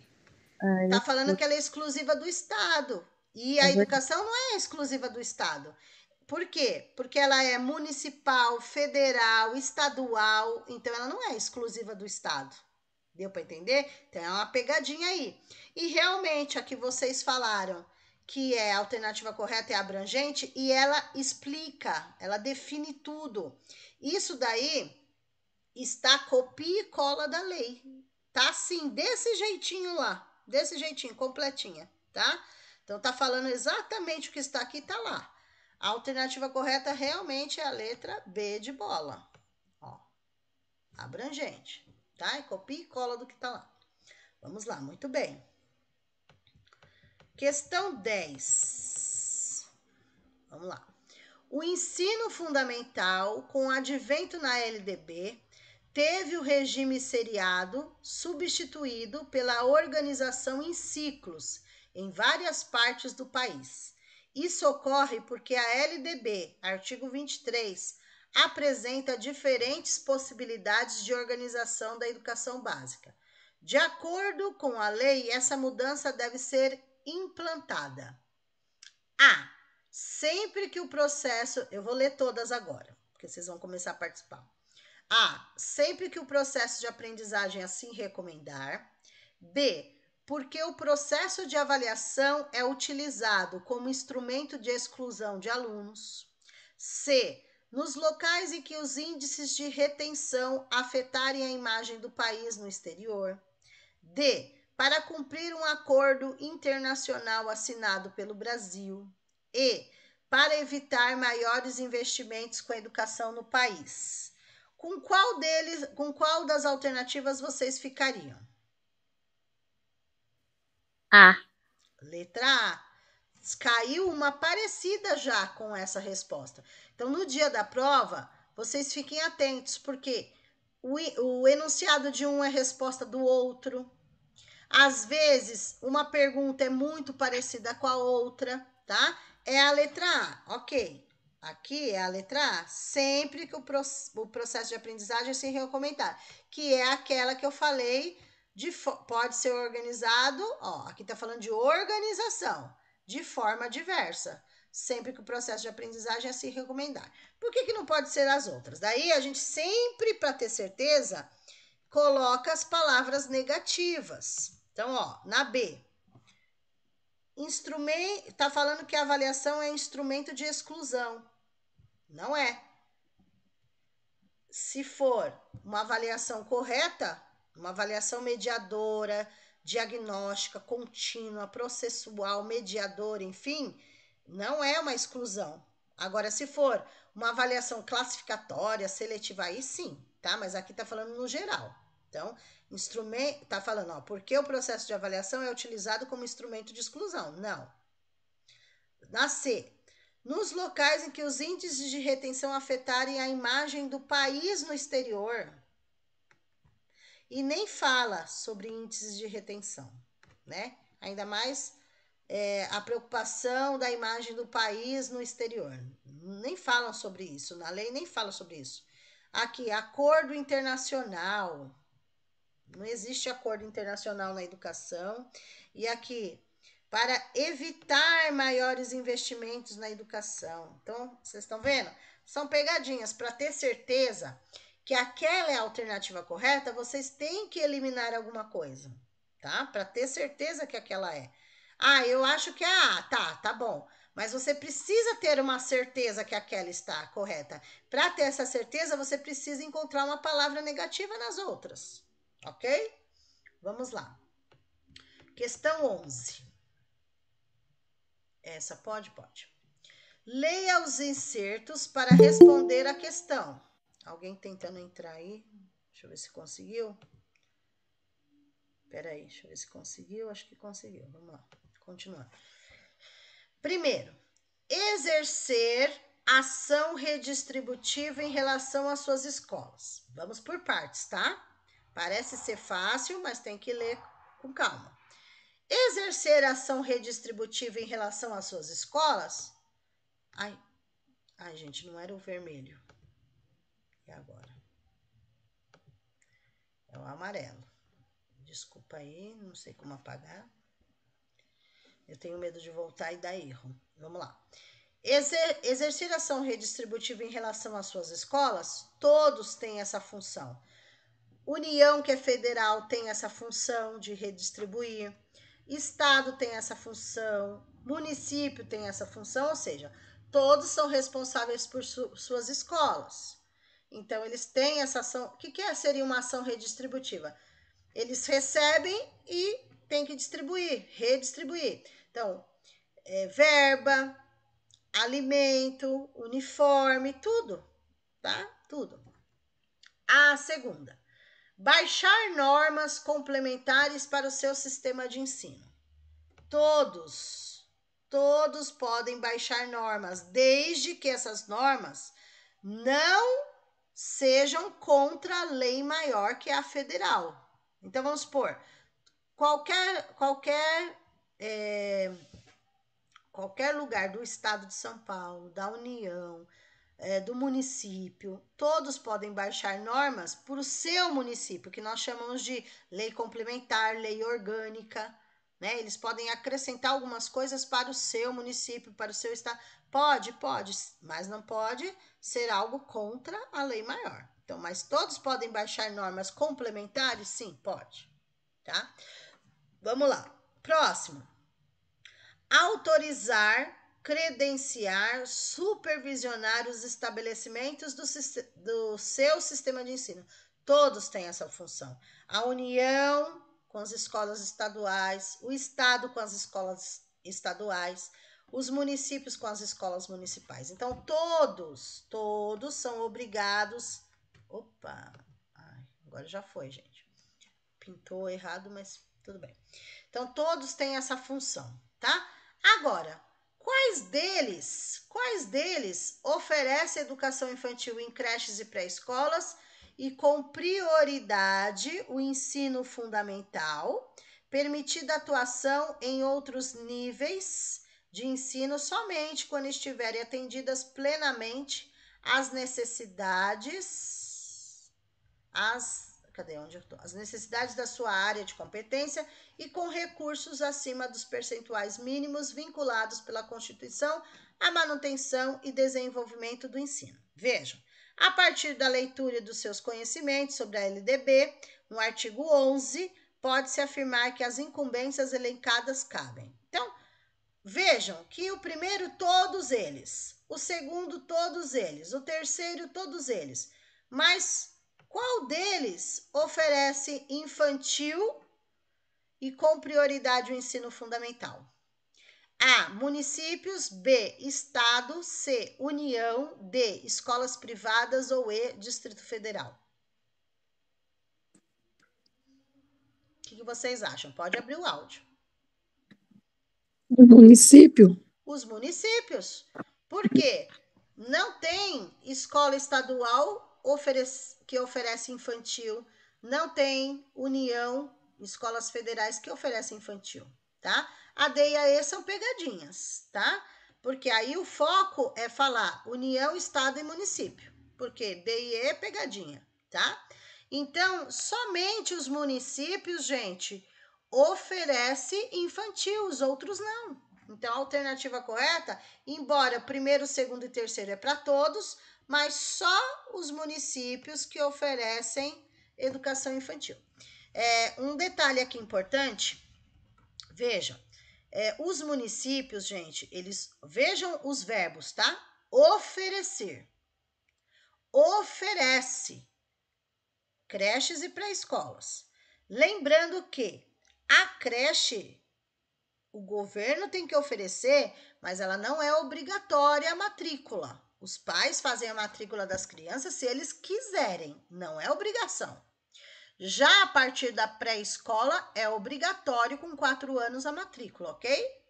Speaker 1: Tá falando que ela é exclusiva do Estado. E a educação não é exclusiva do Estado. Por quê? Porque ela é municipal, federal, estadual, então ela não é exclusiva do Estado. Deu para entender? Então é uma pegadinha aí. E realmente, a que vocês falaram, que é a alternativa correta, é abrangente, e ela explica, ela define tudo. Isso daí está copia e cola da lei. Tá assim, desse jeitinho lá, desse jeitinho, completinha, tá? Então tá falando exatamente o que está aqui, tá lá. A alternativa correta realmente é a letra B de bola. Ó, abrangente, tá? E copia e cola do que tá lá. Vamos lá, muito bem. Questão 10. Vamos lá. O ensino fundamental, com advento na LDB, teve o regime seriado substituído pela organização em ciclos em várias partes do país. Isso ocorre porque a LDB, artigo 23, apresenta diferentes possibilidades de organização da educação básica. De acordo com a lei, essa mudança deve ser implantada. A. Sempre que o processo... Eu vou ler todas agora, porque vocês vão começar a participar. A. Sempre que o processo de aprendizagem assim recomendar. B. Porque o processo de avaliação é utilizado como instrumento de exclusão de alunos. C. Nos locais em que os índices de retenção afetarem a imagem do país no exterior. D. Para cumprir um acordo internacional assinado pelo Brasil. E. Para evitar maiores investimentos com a educação no país. Com qual das alternativas vocês ficariam?
Speaker 2: A.
Speaker 1: Letra A. Caiu uma parecida já com essa resposta. Então, no dia da prova, vocês fiquem atentos, porque o enunciado de um é resposta do outro. Às vezes, uma pergunta é muito parecida com a outra, tá? É a letra A, ok. Aqui é a letra A, sempre que o processo de aprendizagem se recomendar, que é aquela que eu falei, pode ser organizado, ó, aqui tá falando de organização, de forma diversa, sempre que o processo de aprendizagem se recomendar. Por que não pode ser as outras? Daí a gente sempre, para ter certeza, coloca as palavras negativas. Então, ó, na B, tá falando que a avaliação é instrumento de exclusão. Não é. Se for uma avaliação correta, uma avaliação mediadora, diagnóstica, contínua, processual, mediadora, enfim, não é uma exclusão. Agora, se for uma avaliação classificatória, seletiva, aí sim, tá? Mas aqui tá falando no geral. Então, tá falando, ó, porque o processo de avaliação é utilizado como instrumento de exclusão. Não. Na C, nos locais em que os índices de retenção afetarem a imagem do país no exterior. E nem fala sobre índices de retenção, né? Ainda mais a preocupação da imagem do país no exterior. Nem falam sobre isso, na lei nem fala sobre isso. Aqui, acordo internacional. Não existe acordo internacional na educação. E aqui, para evitar maiores investimentos na educação. Então, vocês estão vendo? São pegadinhas. Para ter certeza que aquela é a alternativa correta, vocês têm que eliminar alguma coisa, tá? Para ter certeza que aquela é. Ah, eu acho que é a A. Tá bom. Mas você precisa ter uma certeza que aquela está correta. Para ter essa certeza, você precisa encontrar uma palavra negativa nas outras. Ok? Vamos lá. Questão 11. Essa pode? Pode. Leia os insertos para responder a questão. Alguém tentando entrar aí? Deixa eu ver se conseguiu. Espera aí, deixa eu ver se conseguiu. Acho que conseguiu. Vamos lá. Continuar. Primeiro, exercer ação redistributiva em relação às suas escolas. Vamos por partes, tá? Parece ser fácil, mas tem que ler com calma. Exercer ação redistributiva em relação às suas escolas? Ai, gente, não era o vermelho. E agora? É o amarelo. Desculpa aí, não sei como apagar. Eu tenho medo de voltar e dar erro. Vamos lá. Exercer ação redistributiva em relação às suas escolas? Todos têm essa função. União, que é federal, tem essa função de redistribuir. Estado tem essa função. Município tem essa função, ou seja, todos são responsáveis por suas escolas. Então, eles têm essa ação. O que seria uma ação redistributiva? Eles recebem e têm que distribuir, redistribuir. Então, verba, alimento, uniforme, tudo, tá? Tudo. A segunda, baixar normas complementares para o seu sistema de ensino. Todos podem baixar normas, desde que essas normas não sejam contra a lei maior, que é a federal. Então, vamos supor, qualquer lugar do estado de São Paulo, da União, do município, todos podem baixar normas para o seu município, que nós chamamos de lei complementar, lei orgânica, né? Eles podem acrescentar algumas coisas para o seu município, para o seu estado. Pode, mas não pode ser algo contra a lei maior. Então, mas todos podem baixar normas complementares? Sim, pode, tá? Vamos lá. Próximo. Autorizar, credenciar, supervisionar os estabelecimentos do seu sistema de ensino. Todos têm essa função. A União com as escolas estaduais, o Estado com as escolas estaduais, os municípios com as escolas municipais. Então, todos são obrigados... Opa! Ai, agora já foi, gente. Pintou errado, mas tudo bem. Então, todos têm essa função, tá? Agora, quais deles oferecem educação infantil em creches e pré-escolas e com prioridade o ensino fundamental, permitida atuação em outros níveis de ensino somente quando estiverem atendidas plenamente as necessidades, as necessidades da sua área de competência e com recursos acima dos percentuais mínimos vinculados pela Constituição à manutenção e desenvolvimento do ensino. Vejam, a partir da leitura dos seus conhecimentos sobre a LDB, no artigo 11, pode-se afirmar que as incumbências elencadas cabem. Então, vejam que o primeiro, todos eles, o segundo, todos eles, o terceiro, todos eles, mas qual deles oferece infantil e com prioridade o ensino fundamental? A, municípios. B, Estado. C, União. D, escolas privadas. Ou E, Distrito Federal. O que vocês acham? Pode abrir o áudio.
Speaker 3: O município.
Speaker 1: Os municípios. Por quê? Não tem escola estadual que oferece infantil, não tem União, escolas federais que oferecem infantil, tá? A D e a E são pegadinhas, tá? Porque aí o foco é falar União, Estado e município, porque D e E é pegadinha, tá? Então, somente os municípios, gente, oferece infantil, os outros não. Então, a alternativa correta, embora primeiro, segundo e terceiro é para todos, mas só os municípios que oferecem educação infantil. Um detalhe aqui importante, vejam, os municípios, gente, eles vejam os verbos, tá? Oferecer, oferece creches e pré-escolas. Lembrando que a creche, o governo tem que oferecer, mas ela não é obrigatória a matrícula. Os pais fazem a matrícula das crianças se eles quiserem, não é obrigação. Já a partir da pré-escola é obrigatório com 4 anos a matrícula, ok?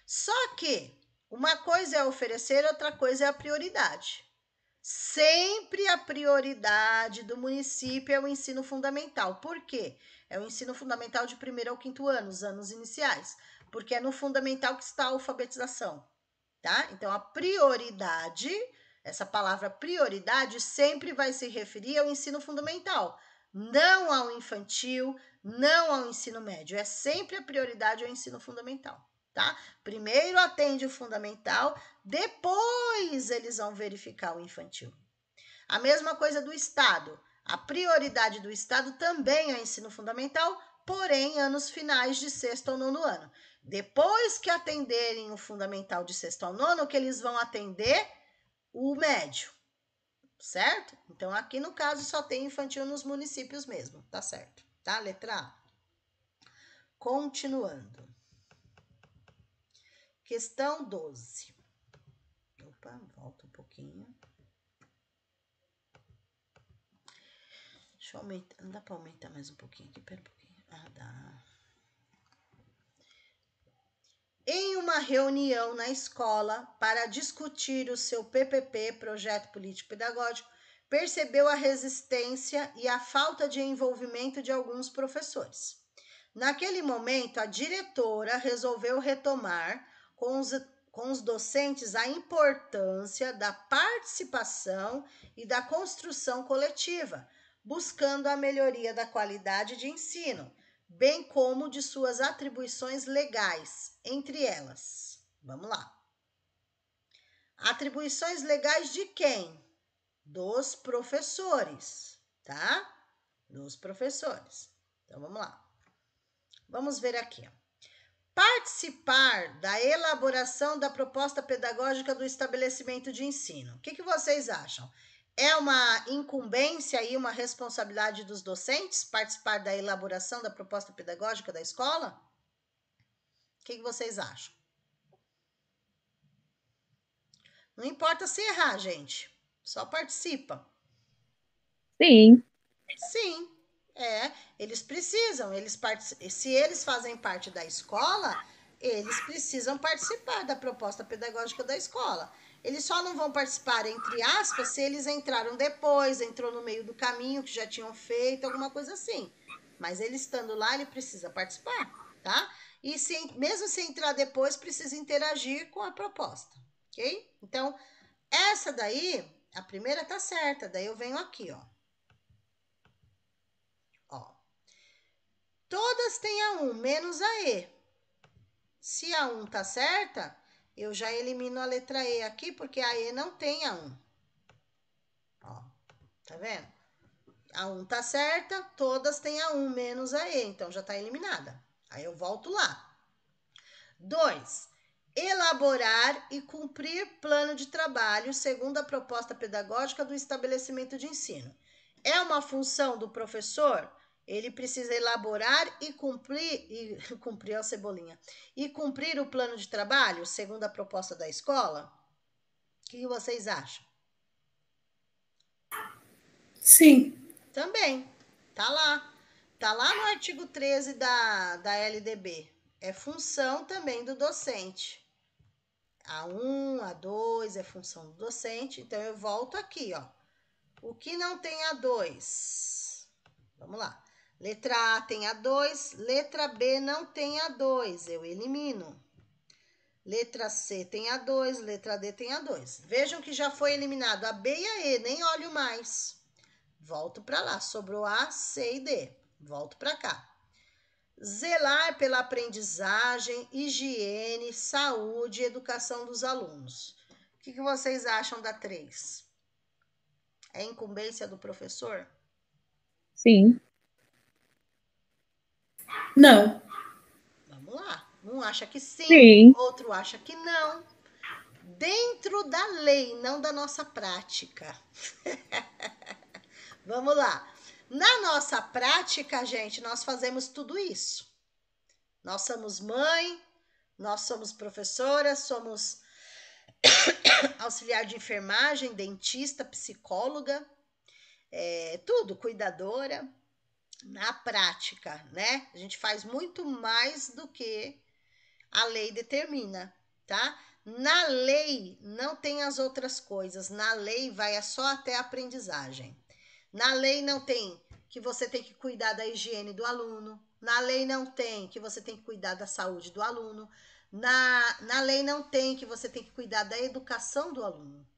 Speaker 1: Só que uma coisa é oferecer, outra coisa é a prioridade. Sempre a prioridade do município é o ensino fundamental. Por quê? É o ensino fundamental de 1º ao 5º ano, os anos iniciais. Porque é no fundamental que está a alfabetização, tá? Então, a prioridade, essa palavra prioridade sempre vai se referir ao ensino fundamental, não ao infantil, não ao ensino médio. É sempre a prioridade ao ensino fundamental, tá? Primeiro atende o fundamental, depois eles vão verificar o infantil. A mesma coisa do Estado. A prioridade do Estado também é o ensino fundamental, porém, anos finais de 6º ou 9º ano. Depois que atenderem o fundamental de 6º ao 9º, que eles vão atender o médio, certo? Então, aqui no caso, só tem infantil nos municípios mesmo, tá certo? Tá? Letra A. Continuando. Questão 12. Opa, volta um pouquinho. Deixa eu aumentar. Não dá para aumentar mais um pouquinho aqui? Pera um pouquinho. Ah, dá. Em uma reunião na escola para discutir o seu PPP, Projeto Político Pedagógico, percebeu a resistência e a falta de envolvimento de alguns professores. Naquele momento, a diretora resolveu retomar com com os docentes a importância da participação e da construção coletiva, buscando a melhoria da qualidade de ensino, bem como de suas atribuições legais, entre elas. Vamos lá. Atribuições legais de quem? Dos professores, tá? Dos professores. Então, vamos lá. Vamos ver aqui. Participar da elaboração da proposta pedagógica do estabelecimento de ensino. O que vocês acham? É uma incumbência e uma responsabilidade dos docentes participar da elaboração da proposta pedagógica da escola? O que vocês acham? Não importa se errar, gente. Só participa.
Speaker 2: Sim.
Speaker 1: Sim, eles precisam. Se eles fazem parte da escola, eles precisam participar da proposta pedagógica da escola. Eles só não vão participar, entre aspas, se eles entraram depois, entrou no meio do caminho, que já tinham feito, alguma coisa assim. Mas ele estando lá, ele precisa participar, tá? E mesmo se entrar depois, precisa interagir com a proposta, ok? Então, essa daí, a primeira tá certa. Daí eu venho aqui, ó. Todas têm a 1, menos a E. Se a 1 tá certa, eu já elimino a letra E aqui, porque a E não tem a 1. Ó, tá vendo? A 1 tá certa, todas têm a 1, menos a E, então já tá eliminada. Aí eu volto lá. 2. Elaborar e cumprir plano de trabalho segundo a proposta pedagógica do estabelecimento de ensino. É uma função do professor? Ele precisa elaborar e cumprir a cebolinha, e cumprir o plano de trabalho segundo a proposta da escola? O que vocês acham?
Speaker 3: Sim.
Speaker 1: Também, tá lá. Tá lá no artigo 13 da LDB. É função também do docente. A 1, a 2 é função do docente. Então, eu volto aqui, ó. O que não tem a 2? Vamos lá. Letra A tem a 2, letra B não tem a 2, eu elimino. Letra C tem a 2, letra D tem a 2. Vejam que já foi eliminado a B e a E, nem olho mais. Volto para lá, sobrou A, C e D. Volto para cá. Zelar pela aprendizagem, higiene, saúde e educação dos alunos. O que vocês acham da 3? É incumbência do professor?
Speaker 2: Sim.
Speaker 3: Não.
Speaker 1: Vamos lá. Um acha que sim,
Speaker 2: Sim.
Speaker 1: outro acha que não. Dentro da lei, não da nossa prática. Vamos lá. Na nossa prática, gente, nós fazemos tudo isso. Nós somos mãe, nós somos professora, somos auxiliar de enfermagem, dentista, psicóloga, tudo, cuidadora. Na prática, né? A gente faz muito mais do que a lei determina, tá? Na lei não tem as outras coisas. Na lei vai só até a aprendizagem. Na lei não tem que você tem que cuidar da higiene do aluno. Na lei não tem que você tem que cuidar da saúde do aluno. Na lei não tem que você tem que cuidar da educação do aluno.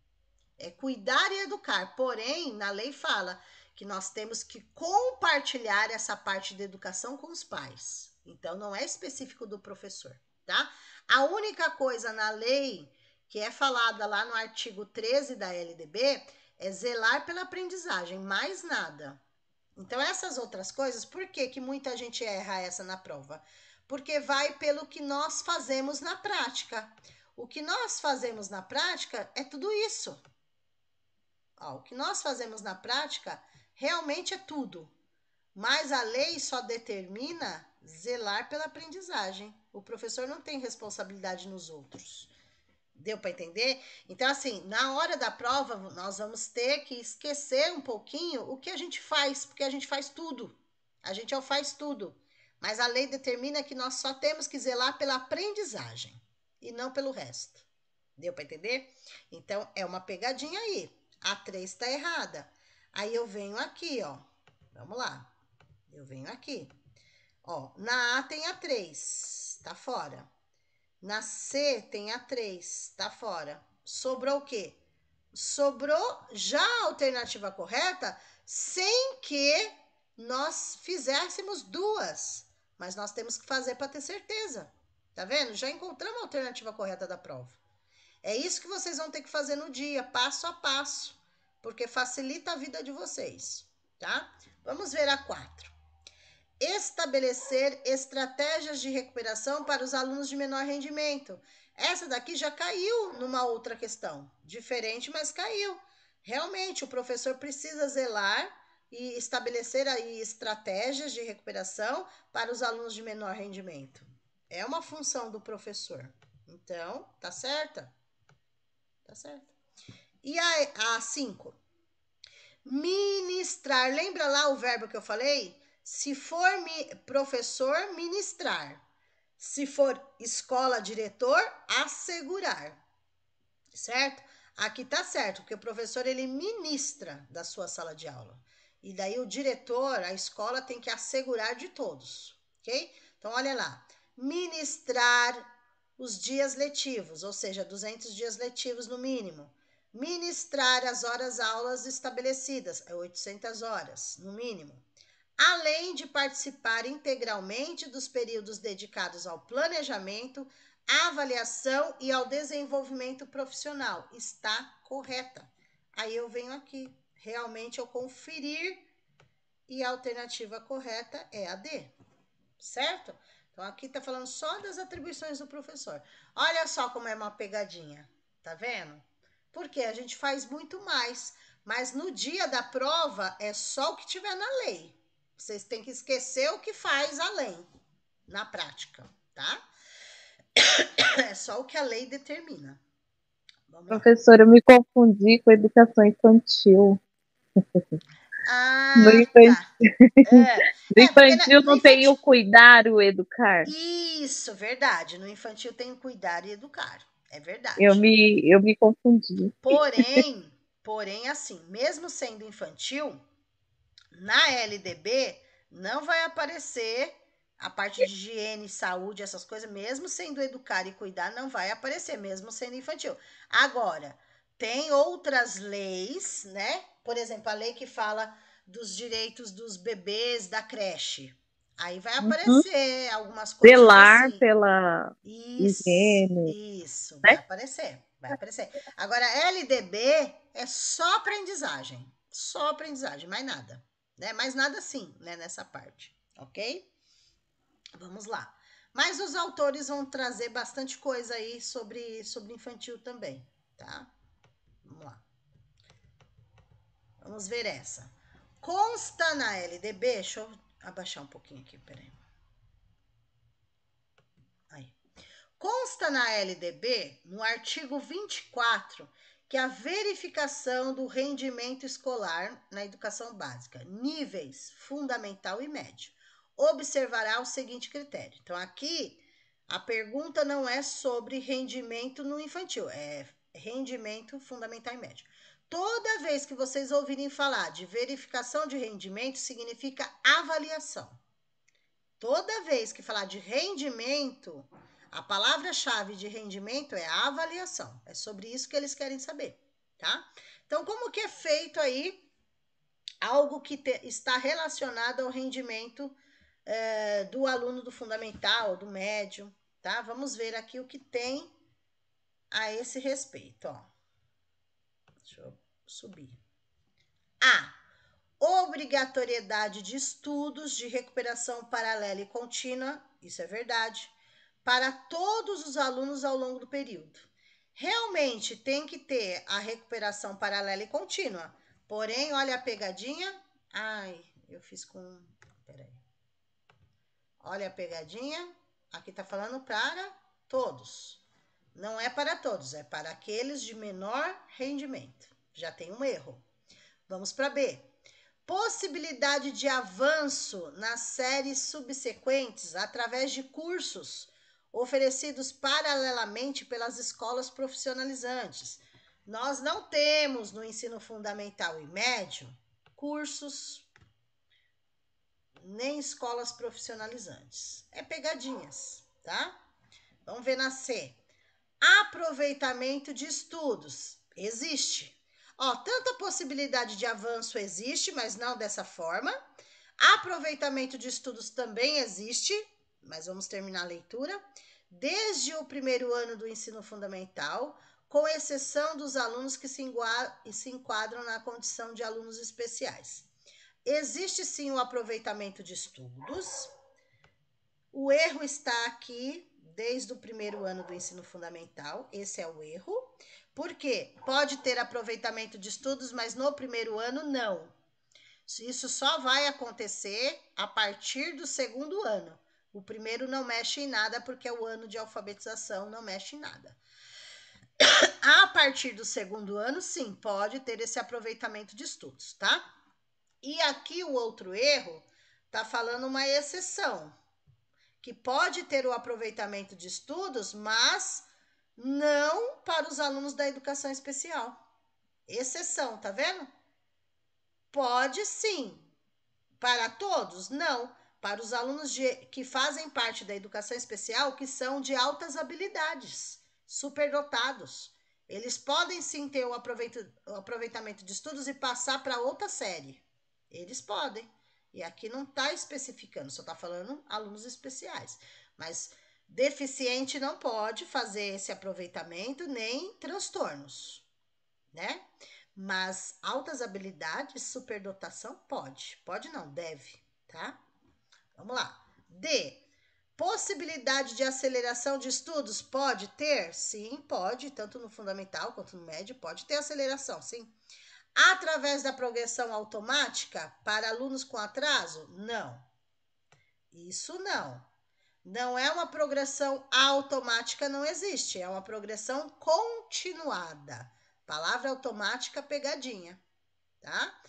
Speaker 1: É cuidar e educar. Porém, na lei fala que nós temos que compartilhar essa parte de educação com os pais. Então, não é específico do professor, tá? A única coisa na lei que é falada lá no artigo 13 da LDB é zelar pela aprendizagem, mais nada. Então, essas outras coisas, por que muita gente erra essa na prova? Porque vai pelo que nós fazemos na prática. O que nós fazemos na prática é tudo isso. Ó, o que nós fazemos na prática realmente é tudo, mas a lei só determina zelar pela aprendizagem. O professor não tem responsabilidade nos outros. Deu para entender? Então, assim, na hora da prova, nós vamos ter que esquecer um pouquinho o que a gente faz, porque a gente faz tudo. A gente faz tudo. Mas a lei determina que nós só temos que zelar pela aprendizagem e não pelo resto. Deu para entender? Então, é uma pegadinha aí. A 3 está errada. Aí eu venho aqui, ó. Vamos lá. Eu venho aqui. Ó, na A tem a 3. Tá fora. Na C tem a 3, tá fora. Sobrou o quê? Sobrou já a alternativa correta sem que nós fizéssemos duas. Mas nós temos que fazer para ter certeza. Tá vendo? Já encontramos a alternativa correta da prova. É isso que vocês vão ter que fazer no dia, passo a passo, porque facilita a vida de vocês, tá? Vamos ver a 4. Estabelecer estratégias de recuperação para os alunos de menor rendimento. Essa daqui já caiu numa outra questão, diferente, mas caiu. Realmente, o professor precisa zelar e estabelecer aí estratégias de recuperação para os alunos de menor rendimento. É uma função do professor. Então, tá certa? Tá certo. E a 5. Ministrar. Lembra lá o verbo que eu falei? Se for professor, ministrar. Se for escola, diretor, assegurar. Certo? Aqui tá certo, porque o professor ele ministra da sua sala de aula. E daí o diretor, a escola tem que assegurar de todos, ok? Então olha lá. Ministrar os dias letivos, ou seja, 200 dias letivos no mínimo. Ministrar as horas-aulas estabelecidas, 800 horas, no mínimo. Além de participar integralmente dos períodos dedicados ao planejamento, à avaliação e ao desenvolvimento profissional. Está correta. Aí eu venho aqui, realmente eu conferir e a alternativa correta é a D, certo? Então, aqui tá falando só das atribuições do professor. Olha só como é uma pegadinha, tá vendo? Porque a gente faz muito mais, mas no dia da prova é só o que tiver na lei. Vocês têm que esquecer o que faz a lei na prática, tá? É só o que a lei determina. Vamos lá.
Speaker 2: Professora, eu me confundi com educação infantil. No
Speaker 1: Ah,
Speaker 2: infantil,
Speaker 1: tá.
Speaker 2: no
Speaker 1: Porque
Speaker 2: infantil
Speaker 1: no
Speaker 2: não tem o
Speaker 1: infantil...
Speaker 2: cuidar, o educar.
Speaker 1: Isso, verdade. No infantil tem o cuidar e educar. É
Speaker 2: Eu
Speaker 1: verdade.
Speaker 2: me confundi.
Speaker 1: Porém, assim, mesmo sendo infantil, na LDB não vai aparecer a parte de higiene, saúde, essas coisas, mesmo sendo educar e cuidar, não vai aparecer, mesmo sendo infantil. Agora, tem outras leis, né? Por exemplo, a lei que fala dos direitos dos bebês da creche. Aí vai
Speaker 2: Uhum.
Speaker 1: aparecer algumas coisas
Speaker 2: Zelar
Speaker 1: assim.
Speaker 2: pela higiene,
Speaker 1: Isso, vai
Speaker 2: né?
Speaker 1: aparecer, vai aparecer. Agora, LDB é só aprendizagem, mais nada, né? Mais nada sim, né, nessa parte, ok? Vamos lá. Mas os autores vão trazer bastante coisa aí sobre infantil também, tá? Vamos lá. Vamos ver essa. Consta na LDB, deixa eu abaixar um pouquinho aqui, peraí. Aí. Consta na LDB, no artigo 24, que a verificação do rendimento escolar na educação básica, níveis fundamental e médio, observará o seguinte critério. Então, aqui, a pergunta não é sobre rendimento no infantil, é rendimento fundamental e médio. Toda vez que vocês ouvirem falar de verificação de rendimento, significa avaliação. Toda vez que falar de rendimento, a palavra-chave de rendimento é a avaliação. É sobre isso que eles querem saber, tá? Então, como que é feito aí algo que está relacionado ao rendimento do aluno do fundamental, do médio, tá? Vamos ver aqui o que tem a esse respeito, ó. Deixa eu subir. Obrigatoriedade de estudos de recuperação paralela e contínua, isso é verdade, para todos os alunos ao longo do período. Realmente tem que ter a recuperação paralela e contínua, porém, olha a pegadinha. Ai, eu fiz com... Peraí. Olha a pegadinha. Aqui tá falando para todos. Não é para todos, é para aqueles de menor rendimento. Já tem um erro. Vamos para B. Possibilidade de avanço nas séries subsequentes através de cursos oferecidos paralelamente pelas escolas profissionalizantes. Nós não temos no ensino fundamental e médio cursos nem escolas profissionalizantes. É pegadinhas, tá? Vamos ver na C. Aproveitamento de estudos. Existe. Ó, tanta possibilidade de avanço existe, mas não dessa forma. Aproveitamento de estudos também existe, mas vamos terminar a leitura. Desde o primeiro ano do ensino fundamental, com exceção dos alunos que se enquadram na condição de alunos especiais. Existe sim o aproveitamento de estudos. O erro está aqui desde o primeiro ano do ensino fundamental, esse é o erro. Por quê? Pode ter aproveitamento de estudos, mas no primeiro ano não. Isso só vai acontecer a partir do segundo ano. O primeiro não mexe em nada, porque é o ano de alfabetização, não mexe em nada. A partir do segundo ano, sim, pode ter esse aproveitamento de estudos, tá? E aqui o outro erro tá falando uma exceção, que pode ter o aproveitamento de estudos, mas não para os alunos da educação especial. Exceção, tá vendo? Pode sim. Para todos? Não. Para os alunos que fazem parte da educação especial, que são de altas habilidades, superdotados. Eles podem sim ter o aproveitamento de estudos e passar para outra série. Eles podem. E aqui não está especificando, só está falando alunos especiais. Mas deficiente não pode fazer esse aproveitamento, nem transtornos, né? Mas altas habilidades, superdotação, pode. Pode não, deve, tá? Vamos lá. D. Possibilidade de aceleração de estudos? Pode ter? Sim, pode. Tanto no fundamental quanto no médio, pode ter aceleração, sim. Através da progressão automática para alunos com atraso? Não. Isso não. Não é uma progressão automática, não existe. É uma progressão continuada. Palavra automática pegadinha, tá?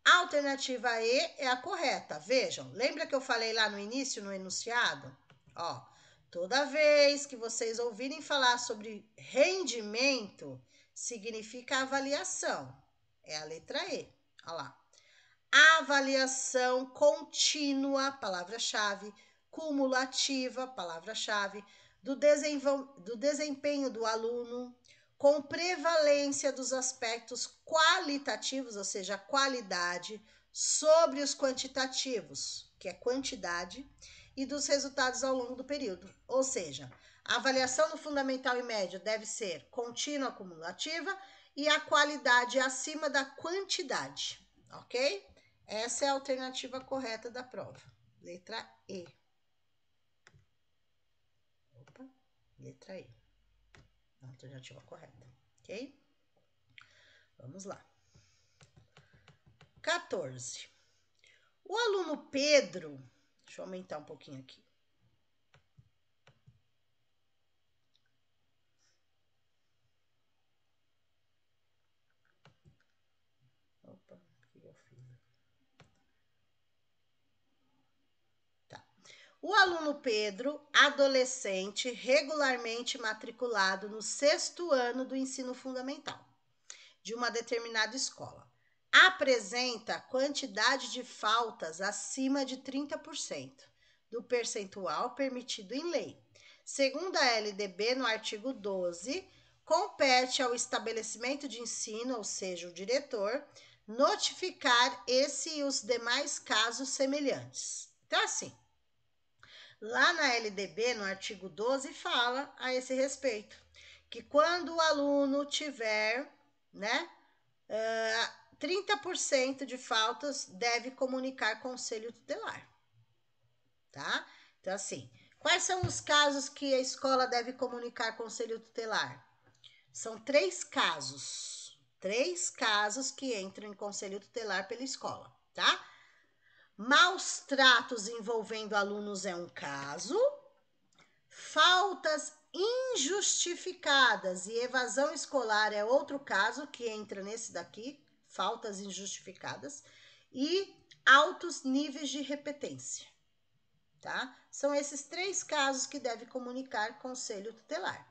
Speaker 1: A alternativa E é a correta. Vejam, lembra que eu falei lá no início, no enunciado? Ó, toda vez que vocês ouvirem falar sobre rendimento, significa avaliação. É a letra E. Olha lá. Avaliação contínua, palavra-chave, cumulativa, palavra-chave, do desempenho do aluno, com prevalência dos aspectos qualitativos, ou seja, a qualidade, sobre os quantitativos, que é quantidade, e dos resultados ao longo do período. Ou seja, a avaliação no fundamental e médio deve ser contínua, cumulativa, e a qualidade acima da quantidade, ok? Essa é a alternativa correta da prova. Letra E. Opa, letra E. A alternativa correta, ok? Vamos lá. 14. O aluno Pedro, deixa eu aumentar um pouquinho aqui. Opa, o que eu fiz? Tá. O aluno Pedro, adolescente, regularmente matriculado no 6º ano do ensino fundamental de uma determinada escola, apresenta quantidade de faltas acima de 30% do percentual permitido em lei. Segundo a LDB, no artigo 12, compete ao estabelecimento de ensino, ou seja, o diretor, notificar esse e os demais casos semelhantes. Então, assim, lá na LDB, no artigo 12, fala a esse respeito, que quando o aluno tiver, né, 30% de faltas, deve comunicar conselho tutelar, tá? Então, assim, quais são os casos que a escola deve comunicar conselho tutelar? São 3 casos. 3 casos que entram em conselho tutelar pela escola, tá? Maus tratos envolvendo alunos é um caso. Faltas injustificadas e evasão escolar é outro caso que entra nesse daqui, faltas injustificadas, e altos níveis de repetência, tá? São esses 3 casos que deve comunicar conselho tutelar,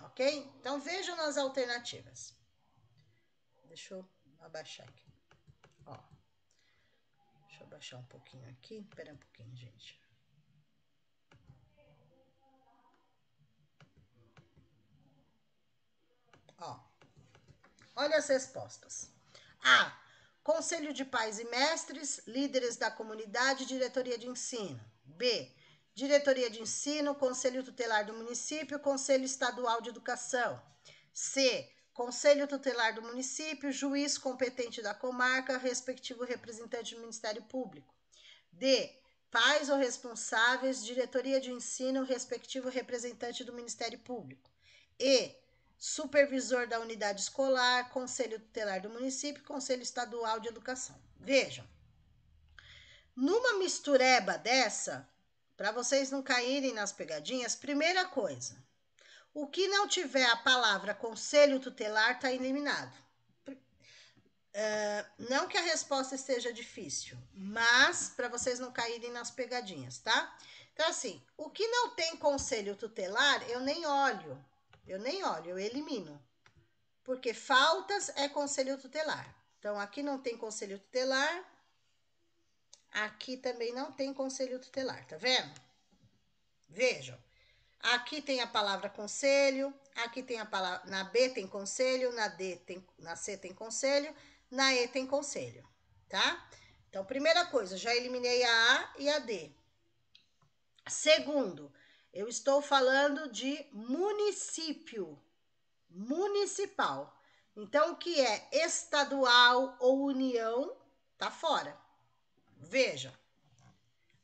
Speaker 1: ok? Então, vejam nas alternativas. Deixa eu abaixar aqui. Ó, deixa eu abaixar um pouquinho aqui. Espera um pouquinho, gente. Olha as respostas. A. Conselho de pais e mestres, líderes da comunidade, diretoria de ensino. B. Diretoria de ensino, conselho tutelar do município, conselho estadual de educação. C. Conselho tutelar do município, juiz competente da comarca, respectivo representante do Ministério Público. D. Pais ou responsáveis, diretoria de ensino, respectivo representante do Ministério Público. E. Supervisor da unidade escolar, conselho tutelar do município, conselho estadual de educação. Vejam, numa mistureba dessa, para vocês não caírem nas pegadinhas, primeira coisa, o que não tiver a palavra conselho tutelar está eliminado. Não que a resposta esteja difícil, mas para vocês não caírem nas pegadinhas, tá? Então, assim, o que não tem conselho tutelar, eu nem olho, eu elimino. Porque faltas é conselho tutelar. Então, aqui não tem conselho tutelar, aqui também não tem conselho tutelar, tá vendo? Vejam. Aqui tem a palavra conselho, aqui tem a palavra, na B tem conselho, na C tem conselho, na E tem conselho, tá? Então, primeira coisa, já eliminei a A e a D. Segundo, eu estou falando de município, municipal. Então, o que é estadual ou união, tá fora. Veja,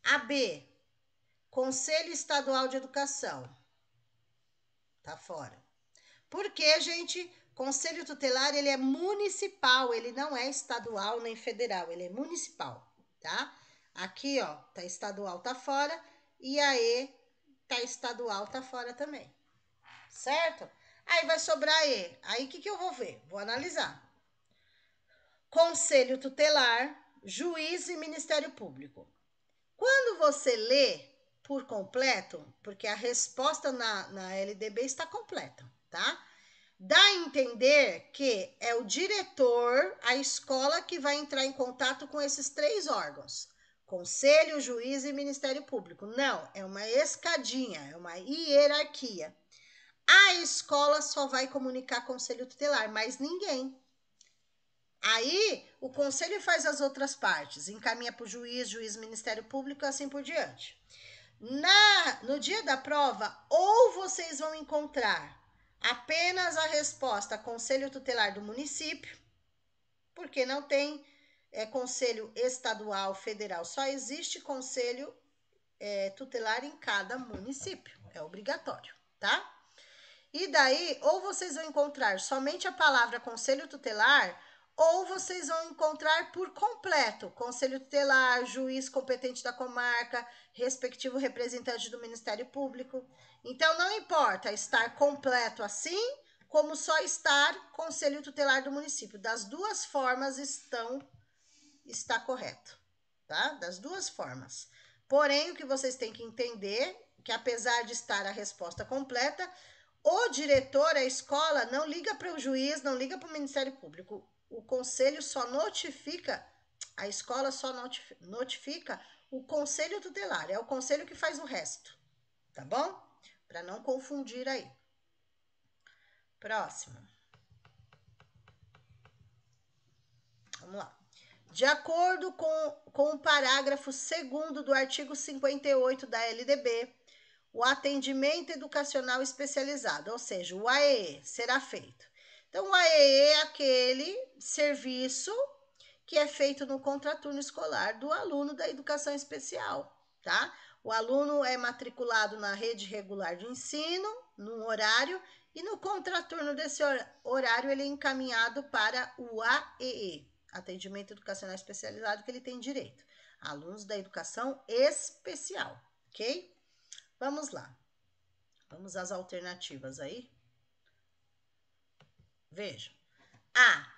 Speaker 1: a B, Conselho Estadual de Educação, tá fora. Porque, gente, conselho tutelar, ele é municipal, ele não é estadual nem federal, ele é municipal, tá? Aqui, ó, tá estadual, tá fora, e a E, tá estadual, tá fora também, certo? Aí vai sobrar E, aí o que eu vou ver? Vou analisar. Conselho tutelar, juiz e Ministério Público. Quando você lê por completo, porque a resposta na LDB está completa, tá? Dá a entender que é o diretor, a escola, que vai entrar em contato com esses três órgãos. Conselho, juiz e Ministério Público. Não, é uma escadinha, é uma hierarquia. A escola só vai comunicar conselho tutelar, mas ninguém. Aí, o conselho faz as outras partes, encaminha para o juiz, Ministério Público e assim por diante. No dia da prova, ou vocês vão encontrar apenas a resposta conselho tutelar do município, porque não tem conselho estadual, federal, só existe conselho tutelar em cada município, é obrigatório, tá? E daí, ou vocês vão encontrar somente a palavra conselho tutelar, ou vocês vão encontrar por completo conselho tutelar, juiz competente da comarca, respectivo representante do Ministério Público. Então, não importa estar completo assim, como só estar conselho tutelar do município. Das duas formas está correto, tá? Das duas formas. Porém, o que vocês têm que entender, que apesar de estar a resposta completa, o diretor, a escola, não liga para o juiz, não liga para o Ministério Público. O conselho só notifica, a escola só notifica o conselho tutelar. É o conselho que faz o resto, tá bom? Para não confundir aí. Próximo. Vamos lá. De acordo com o parágrafo 2º do artigo 58 da LDB, o atendimento educacional especializado, ou seja, o AEE, será feito. Então, o AEE é aquele serviço que é feito no contraturno escolar do aluno da educação especial, tá? O aluno é matriculado na rede regular de ensino, num horário, e no contraturno desse horário ele é encaminhado para o AEE, atendimento educacional especializado, que ele tem direito. Alunos da educação especial, ok? Vamos lá. Vamos às alternativas aí. Veja. A.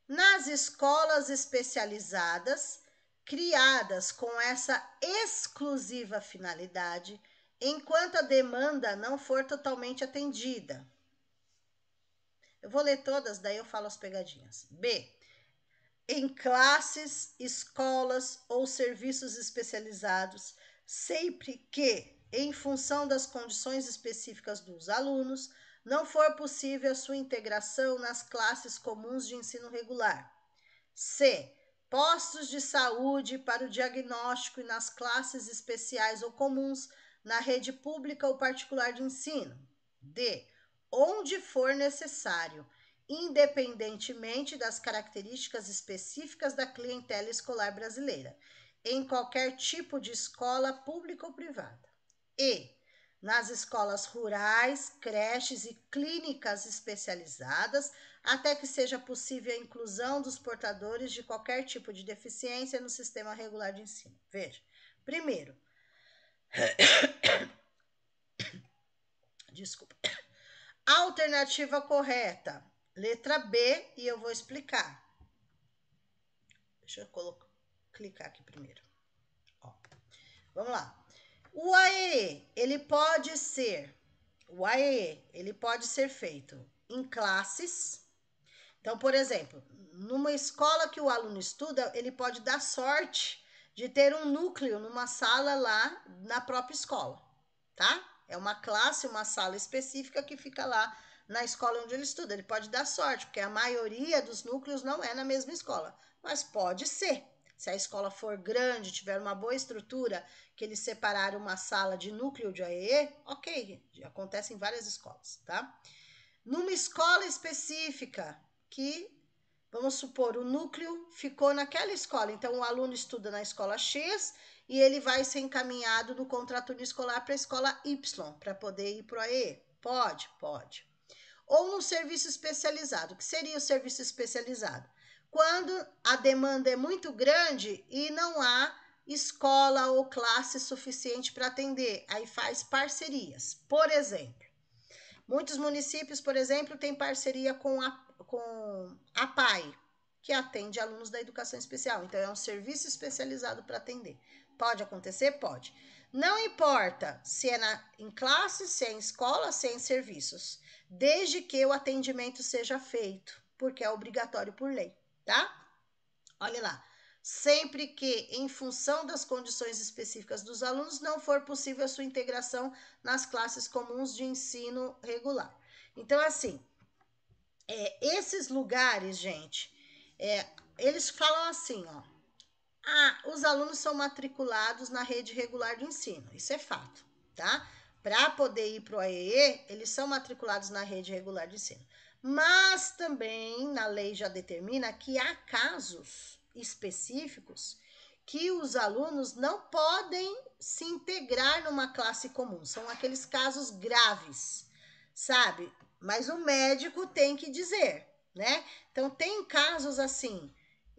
Speaker 1: Nas escolas especializadas, criadas com essa exclusiva finalidade, enquanto a demanda não for totalmente atendida. Eu vou ler todas, daí eu falo as pegadinhas. B. Em classes, escolas ou serviços especializados, sempre que, em função das condições específicas dos alunos, não for possível a sua integração nas classes comuns de ensino regular. C. Postos de saúde para o diagnóstico e nas classes especiais ou comuns na rede pública ou particular de ensino. D. Onde for necessário, independentemente das características específicas da clientela escolar brasileira, em qualquer tipo de escola pública ou privada. E. Nas escolas rurais, creches e clínicas especializadas, até que seja possível a inclusão dos portadores de qualquer tipo de deficiência no sistema regular de ensino. Veja, primeiro, desculpa, alternativa correta, letra B, e eu vou explicar. Deixa eu clicar aqui primeiro. Ó, vamos lá. O AEE, ele pode ser feito em classes. Então, por exemplo, numa escola que o aluno estuda, ele pode dar sorte de ter um núcleo numa sala lá na própria escola, tá? É uma classe, uma sala específica que fica lá na escola onde ele estuda. Ele pode dar sorte, porque a maioria dos núcleos não é na mesma escola, mas pode ser. Se a escola for grande, tiver uma boa estrutura, que eles separaram uma sala de núcleo de AEE, ok, acontece em várias escolas, tá? Numa escola específica, que, vamos supor, o núcleo ficou naquela escola, então o aluno estuda na escola X e ele vai ser encaminhado no contraturno escolar para a escola Y, para poder ir para o AE. Pode. Ou no serviço especializado. O que seria o serviço especializado? Quando a demanda é muito grande e não há escola ou classe suficiente para atender, aí faz parcerias. Por exemplo, muitos municípios, por exemplo, têm parceria com a PAI, que atende alunos da educação especial. Então, é um serviço especializado para atender. Pode acontecer? Pode. Não importa se é em classe, se é em escola, se é em serviços, desde que o atendimento seja feito, porque é obrigatório por lei, tá? Olha lá. Sempre que, em função das condições específicas dos alunos, não for possível a sua integração nas classes comuns de ensino regular. Então, assim, esses lugares, gente, eles falam assim, ó. Os alunos são matriculados na rede regular de ensino. Isso é fato, tá? Para poder ir para o AEE, eles são matriculados na rede regular de ensino. Mas também, na lei já determina que há casos específicos que os alunos não podem se integrar numa classe comum. São aqueles casos graves, sabe? Mas o médico tem que dizer, né? Então, tem casos assim,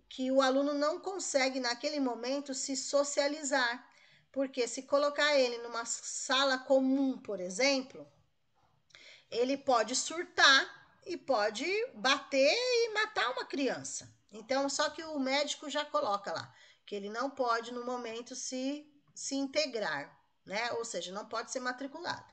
Speaker 1: que o aluno não consegue, naquele momento, se socializar. Porque se colocar ele numa sala comum, por exemplo, ele pode surtar e pode bater e matar uma criança. Então, só que o médico já coloca lá, que ele não pode, no momento, se integrar, né? Ou seja, não pode ser matriculado,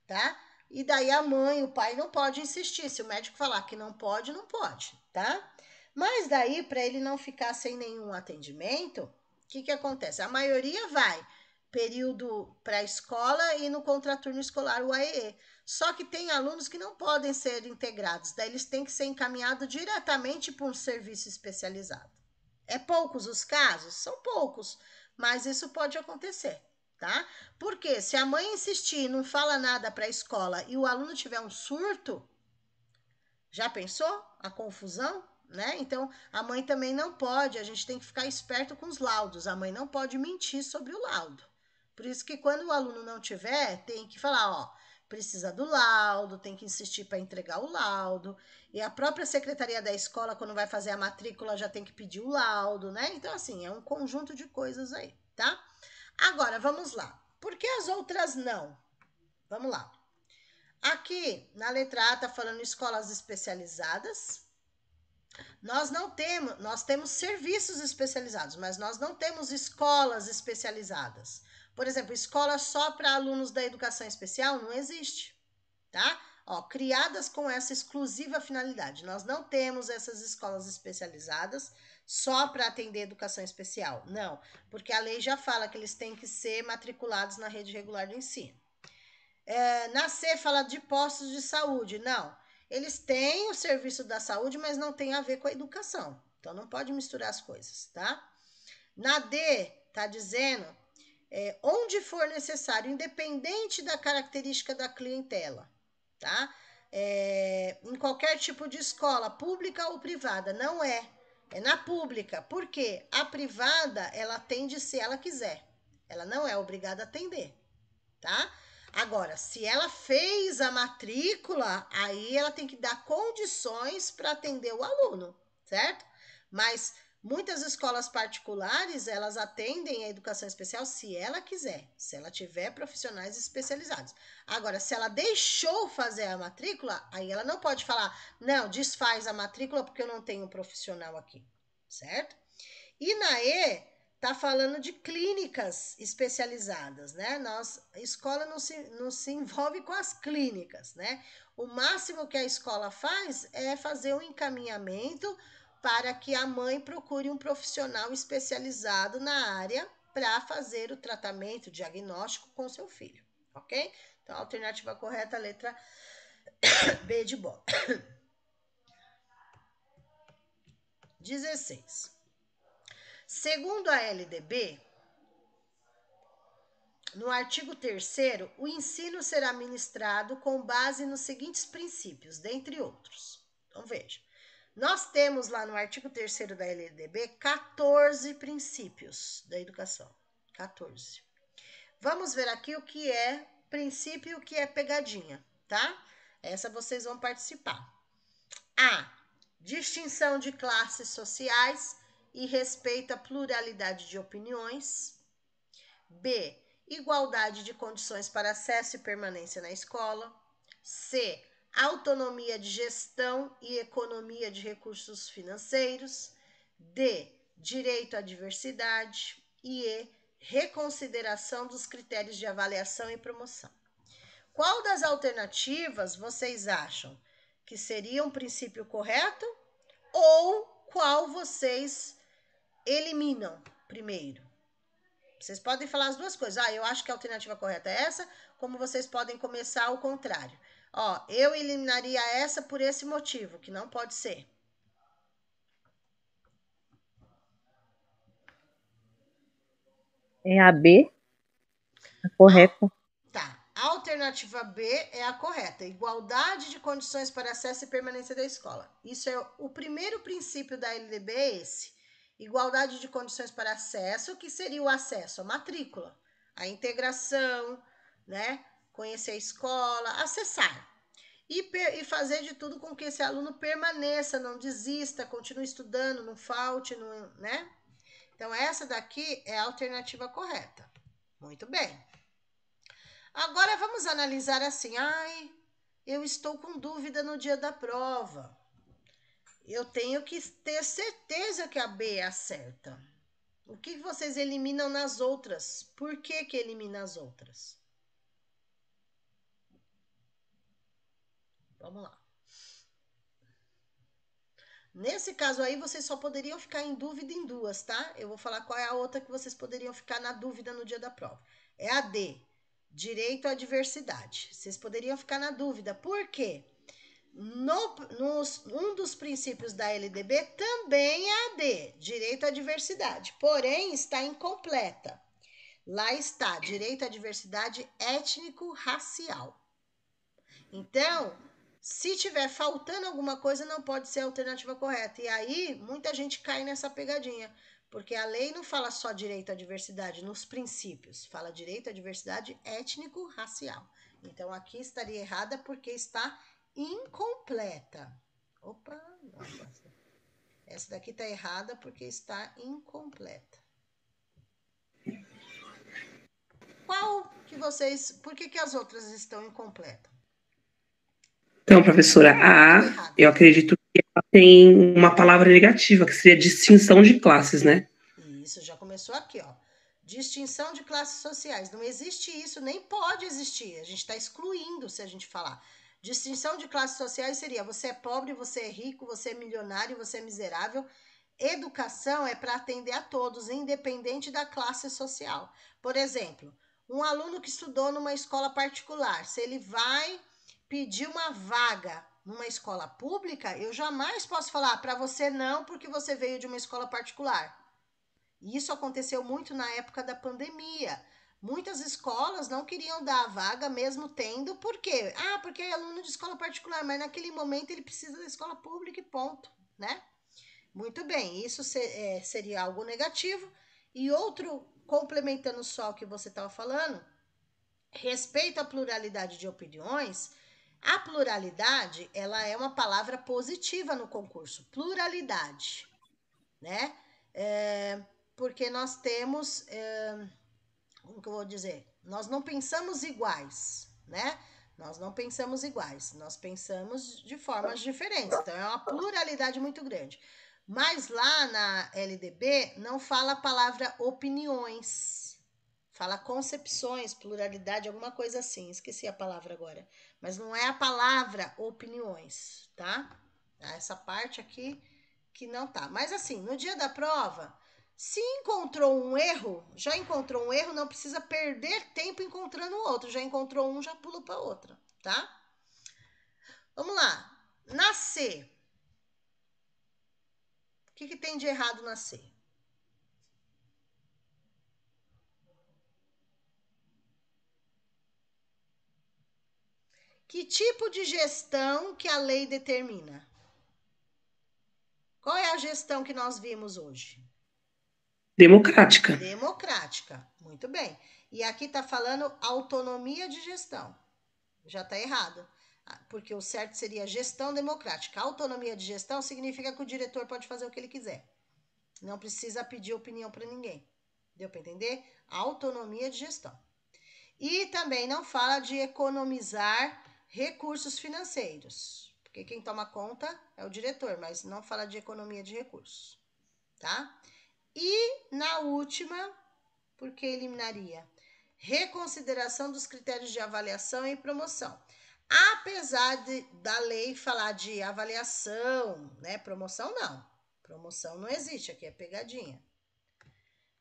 Speaker 1: tá? E daí a mãe, o pai não pode insistir. Se o médico falar que não pode, não pode, tá? Mas daí, para ele não ficar sem nenhum atendimento, o que acontece? A maioria vai período pré-escola e no contraturno escolar, o AEE. Só que tem alunos que não podem ser integrados, daí eles têm que ser encaminhados diretamente para um serviço especializado. É poucos os casos? São poucos, mas isso pode acontecer, tá? Porque se a mãe insistir e não fala nada para a escola e o aluno tiver um surto, já pensou a confusão? Né? Então, a mãe também não pode, a gente tem que ficar esperto com os laudos, a mãe não pode mentir sobre o laudo. Por isso que quando o aluno não tiver, tem que falar, ó, precisa do laudo, tem que insistir para entregar o laudo, e a própria secretaria da escola, quando vai fazer a matrícula, já tem que pedir o laudo, né? Então, assim, é um conjunto de coisas aí, tá? Agora, vamos lá. Por que as outras não? Vamos lá. Aqui, na letra A, tá falando escolas especializadas. Nós temos serviços especializados, mas nós não temos escolas especializadas. Por exemplo, escola só para alunos da educação especial não existe, tá? Ó, criadas com essa exclusiva finalidade. Nós não temos essas escolas especializadas só para atender educação especial. Não, porque a lei já fala que eles têm que ser matriculados na rede regular de ensino. Na C fala de postos de saúde. Não, eles têm o serviço da saúde, mas não tem a ver com a educação. Então, não pode misturar as coisas, tá? Na D, tá dizendo onde for necessário, independente da característica da clientela, tá? Em qualquer tipo de escola, pública ou privada, não é. É na pública. Por quê? A privada, ela atende se ela quiser. Ela não é obrigada a atender, tá? Agora, se ela fez a matrícula, aí ela tem que dar condições para atender o aluno, certo? Mas muitas escolas particulares, elas atendem a educação especial se ela quiser, se ela tiver profissionais especializados. Agora, se ela deixou fazer a matrícula, aí ela não pode falar, não, desfaz a matrícula porque eu não tenho um profissional aqui, certo? E na E, tá falando de clínicas especializadas, né? A escola não se envolve com as clínicas, né? O máximo que a escola faz é fazer um encaminhamento para que a mãe procure um profissional especializado na área para fazer o tratamento, o diagnóstico com seu filho, ok? Então, a alternativa correta, a letra B de bola. 16. Segundo a LDB, no artigo 3º, o ensino será ministrado com base nos seguintes princípios, dentre outros. Então, veja. Nós temos lá no artigo 3º da LDB 14 princípios da educação. 14. Vamos ver aqui o que é princípio e o que é pegadinha, tá? Essa vocês vão participar. A. Distinção de classes sociais e respeito à pluralidade de opiniões. B. Igualdade de condições para acesso e permanência na escola. C. Autonomia de gestão e economia de recursos financeiros. D. Direito à diversidade. E E. Reconsideração dos critérios de avaliação e promoção. Qual das alternativas vocês acham que seria um princípio correto ou qual vocês eliminam primeiro? Vocês podem falar as duas coisas. Eu acho que a alternativa correta é essa, como vocês podem começar ao contrário. Eu eliminaria essa por esse motivo, que não pode ser.
Speaker 2: É a B, a correta.
Speaker 1: Tá. A alternativa B é a correta. Igualdade de condições para acesso e permanência da escola. Isso é o primeiro princípio da LDB, é esse. Igualdade de condições para acesso, que seria o acesso à matrícula, a integração, né? Conhecer a escola, acessar. E fazer de tudo com que esse aluno permaneça, não desista, continue estudando, não falte, não, né? Então, essa daqui é a alternativa correta. Muito bem. Agora, vamos analisar assim. Eu estou com dúvida no dia da prova. Eu tenho que ter certeza que a B é a certa. O que vocês eliminam nas outras? Por que elimina as outras? Vamos lá. Nesse caso aí, vocês só poderiam ficar em dúvida em duas, tá? Eu vou falar qual é a outra que vocês poderiam ficar na dúvida no dia da prova. É a D, direito à diversidade. Vocês poderiam ficar na dúvida. Por quê? Um dos princípios da LDB também é a D, direito à diversidade. Porém, está incompleta. Lá está, direito à diversidade étnico-racial. Então, se tiver faltando alguma coisa, não pode ser a alternativa correta. E aí, muita gente cai nessa pegadinha, porque a lei não fala só direito à diversidade nos princípios, fala direito à diversidade étnico-racial. Então, aqui estaria errada porque está incompleta. Opa, nossa. Essa daqui está errada porque está incompleta. Por que as outras estão incompletas?
Speaker 4: Então, professora, a A, eu acredito que ela tem uma palavra negativa, que seria distinção de classes, né?
Speaker 1: Isso, já começou aqui, ó. Distinção de classes sociais. Não existe isso, nem pode existir. A gente está excluindo se a gente falar. Distinção de classes sociais seria você é pobre, você é rico, você é milionário, você é miserável. Educação é para atender a todos, independente da classe social. Por exemplo, Um aluno que estudou numa escola particular, se ele vai pedir uma vaga numa escola pública, eu jamais posso falar para você não, porque você veio de uma escola particular. Isso aconteceu muito na época da pandemia. Muitas escolas não queriam dar a vaga, mesmo tendo, por quê? Ah, porque é aluno de escola particular, mas naquele momento ele precisa da escola pública e ponto, né? Muito bem, isso seria algo negativo. E outro, complementando só o que você estava falando, respeito à pluralidade de opiniões, a pluralidade, ela é uma palavra positiva no concurso, pluralidade, né? Porque nós temos, como que eu vou dizer? Nós não pensamos iguais, né? Nós não pensamos iguais, nós pensamos de formas diferentes, então é uma pluralidade muito grande. Mas lá na LDB não fala a palavra opiniões, fala concepções, pluralidade, alguma coisa assim, esqueci a palavra agora. Mas não é a palavra opiniões, tá? Essa parte aqui que não tá. Mas assim, no dia da prova, se encontrou um erro, já encontrou um erro, não precisa perder tempo encontrando o outro. Já encontrou um, já pula para outra, tá? Vamos lá. Nascer. O que tem de errado nascer? Que tipo de gestão que a lei determina? Qual é a gestão que nós vimos hoje?
Speaker 4: Democrática.
Speaker 1: Democrática, muito bem. E aqui está falando autonomia de gestão. Já está errado, porque o certo seria gestão democrática. Autonomia de gestão significa que o diretor pode fazer o que ele quiser. Não precisa pedir opinião para ninguém. Deu para entender? Autonomia de gestão. E também não fala de economizar recursos financeiros, porque quem toma conta é o diretor, mas não fala de economia de recursos, tá? E na última, porque eliminaria reconsideração dos critérios de avaliação e promoção. Apesar da lei falar de avaliação, né? Promoção não. Promoção não existe, aqui é pegadinha.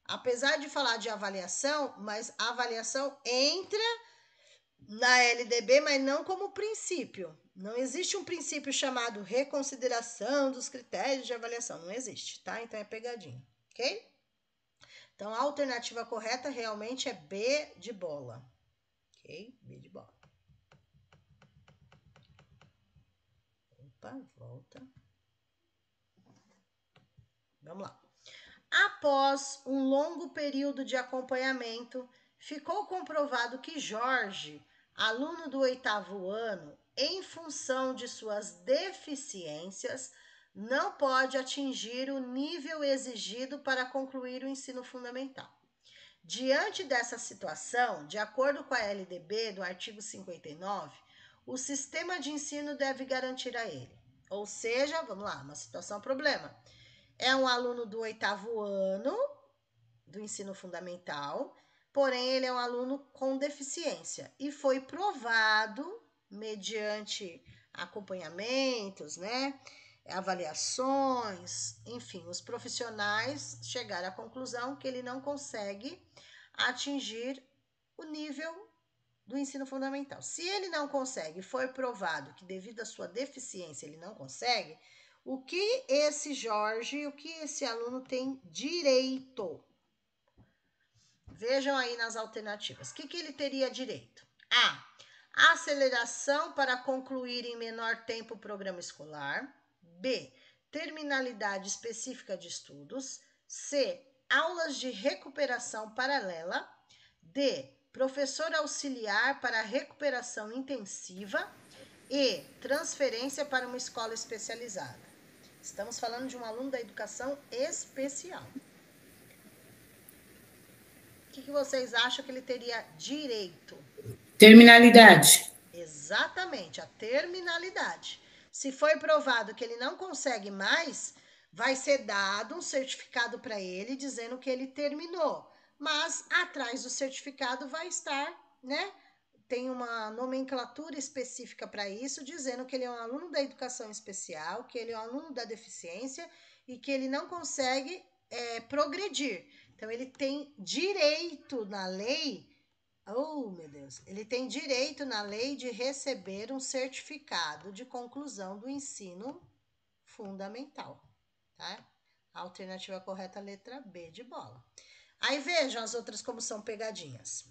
Speaker 1: Apesar de falar de avaliação, mas a avaliação entra na LDB, mas não como princípio. Não existe um princípio chamado reconsideração dos critérios de avaliação. Não existe, tá? Então é pegadinha, ok? Então a alternativa correta realmente é B de bola. Ok? B de bola. Opa, volta. Vamos lá. Após um longo período de acompanhamento, ficou comprovado que Jorge, aluno do 8º ano, em função de suas deficiências, não pode atingir o nível exigido para concluir o ensino fundamental. Diante dessa situação, de acordo com a LDB do artigo 59, o sistema de ensino deve garantir a ele. Ou seja, vamos lá, uma situação problema. É um aluno do 8º ano do ensino fundamental, porém ele é um aluno com deficiência e foi provado mediante acompanhamentos, né, avaliações, enfim, os profissionais chegaram à conclusão que ele não consegue atingir o nível do ensino fundamental. Se ele não consegue, foi provado que devido à sua deficiência ele não consegue, o que esse Jorge, o que esse aluno tem direito? Vejam aí nas alternativas. O que ele teria direito? A. Aceleração para concluir em menor tempo o programa escolar. B. Terminalidade específica de estudos. C. Aulas de recuperação paralela. D. Professor auxiliar para recuperação intensiva. E. Transferência para uma escola especializada. Estamos falando de um aluno da educação especial. O que vocês acham que ele teria direito?
Speaker 3: Terminalidade.
Speaker 1: Exatamente, a terminalidade. Se foi provado que ele não consegue mais, vai ser dado um certificado para ele dizendo que ele terminou. Mas atrás do certificado vai estar, né? Tem uma nomenclatura específica para isso, dizendo que ele é um aluno da educação especial, que ele é um aluno da deficiência e que ele não consegue progredir. Então, ele tem direito na lei Oh, meu Deus. Ele tem direito na lei de receber um certificado de conclusão do ensino fundamental, tá? A alternativa correta, letra B de bola. Aí vejam as outras como são pegadinhas.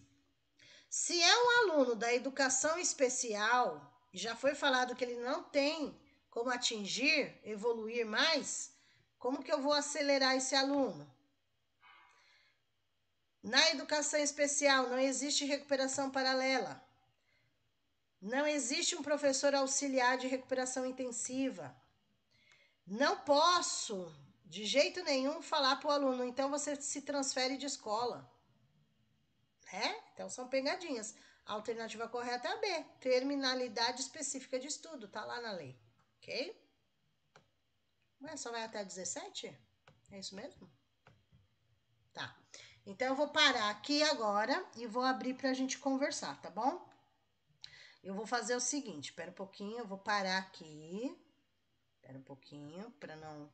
Speaker 1: Se é um aluno da educação especial, já foi falado que ele não tem como atingir, evoluir mais, como que eu vou acelerar esse aluno? Na educação especial não existe recuperação paralela. Não existe um professor auxiliar de recuperação intensiva. Não posso, de jeito nenhum, falar para o aluno, então você se transfere de escola. Né? Então são pegadinhas. A alternativa correta é a B, terminalidade específica de estudo, tá lá na lei. Ok? Ué, só vai até 17? É isso mesmo? Tá. Então eu vou parar aqui agora e vou abrir pra gente conversar, tá bom? Eu vou fazer o seguinte, espera um pouquinho, eu vou parar aqui. Espera um pouquinho para não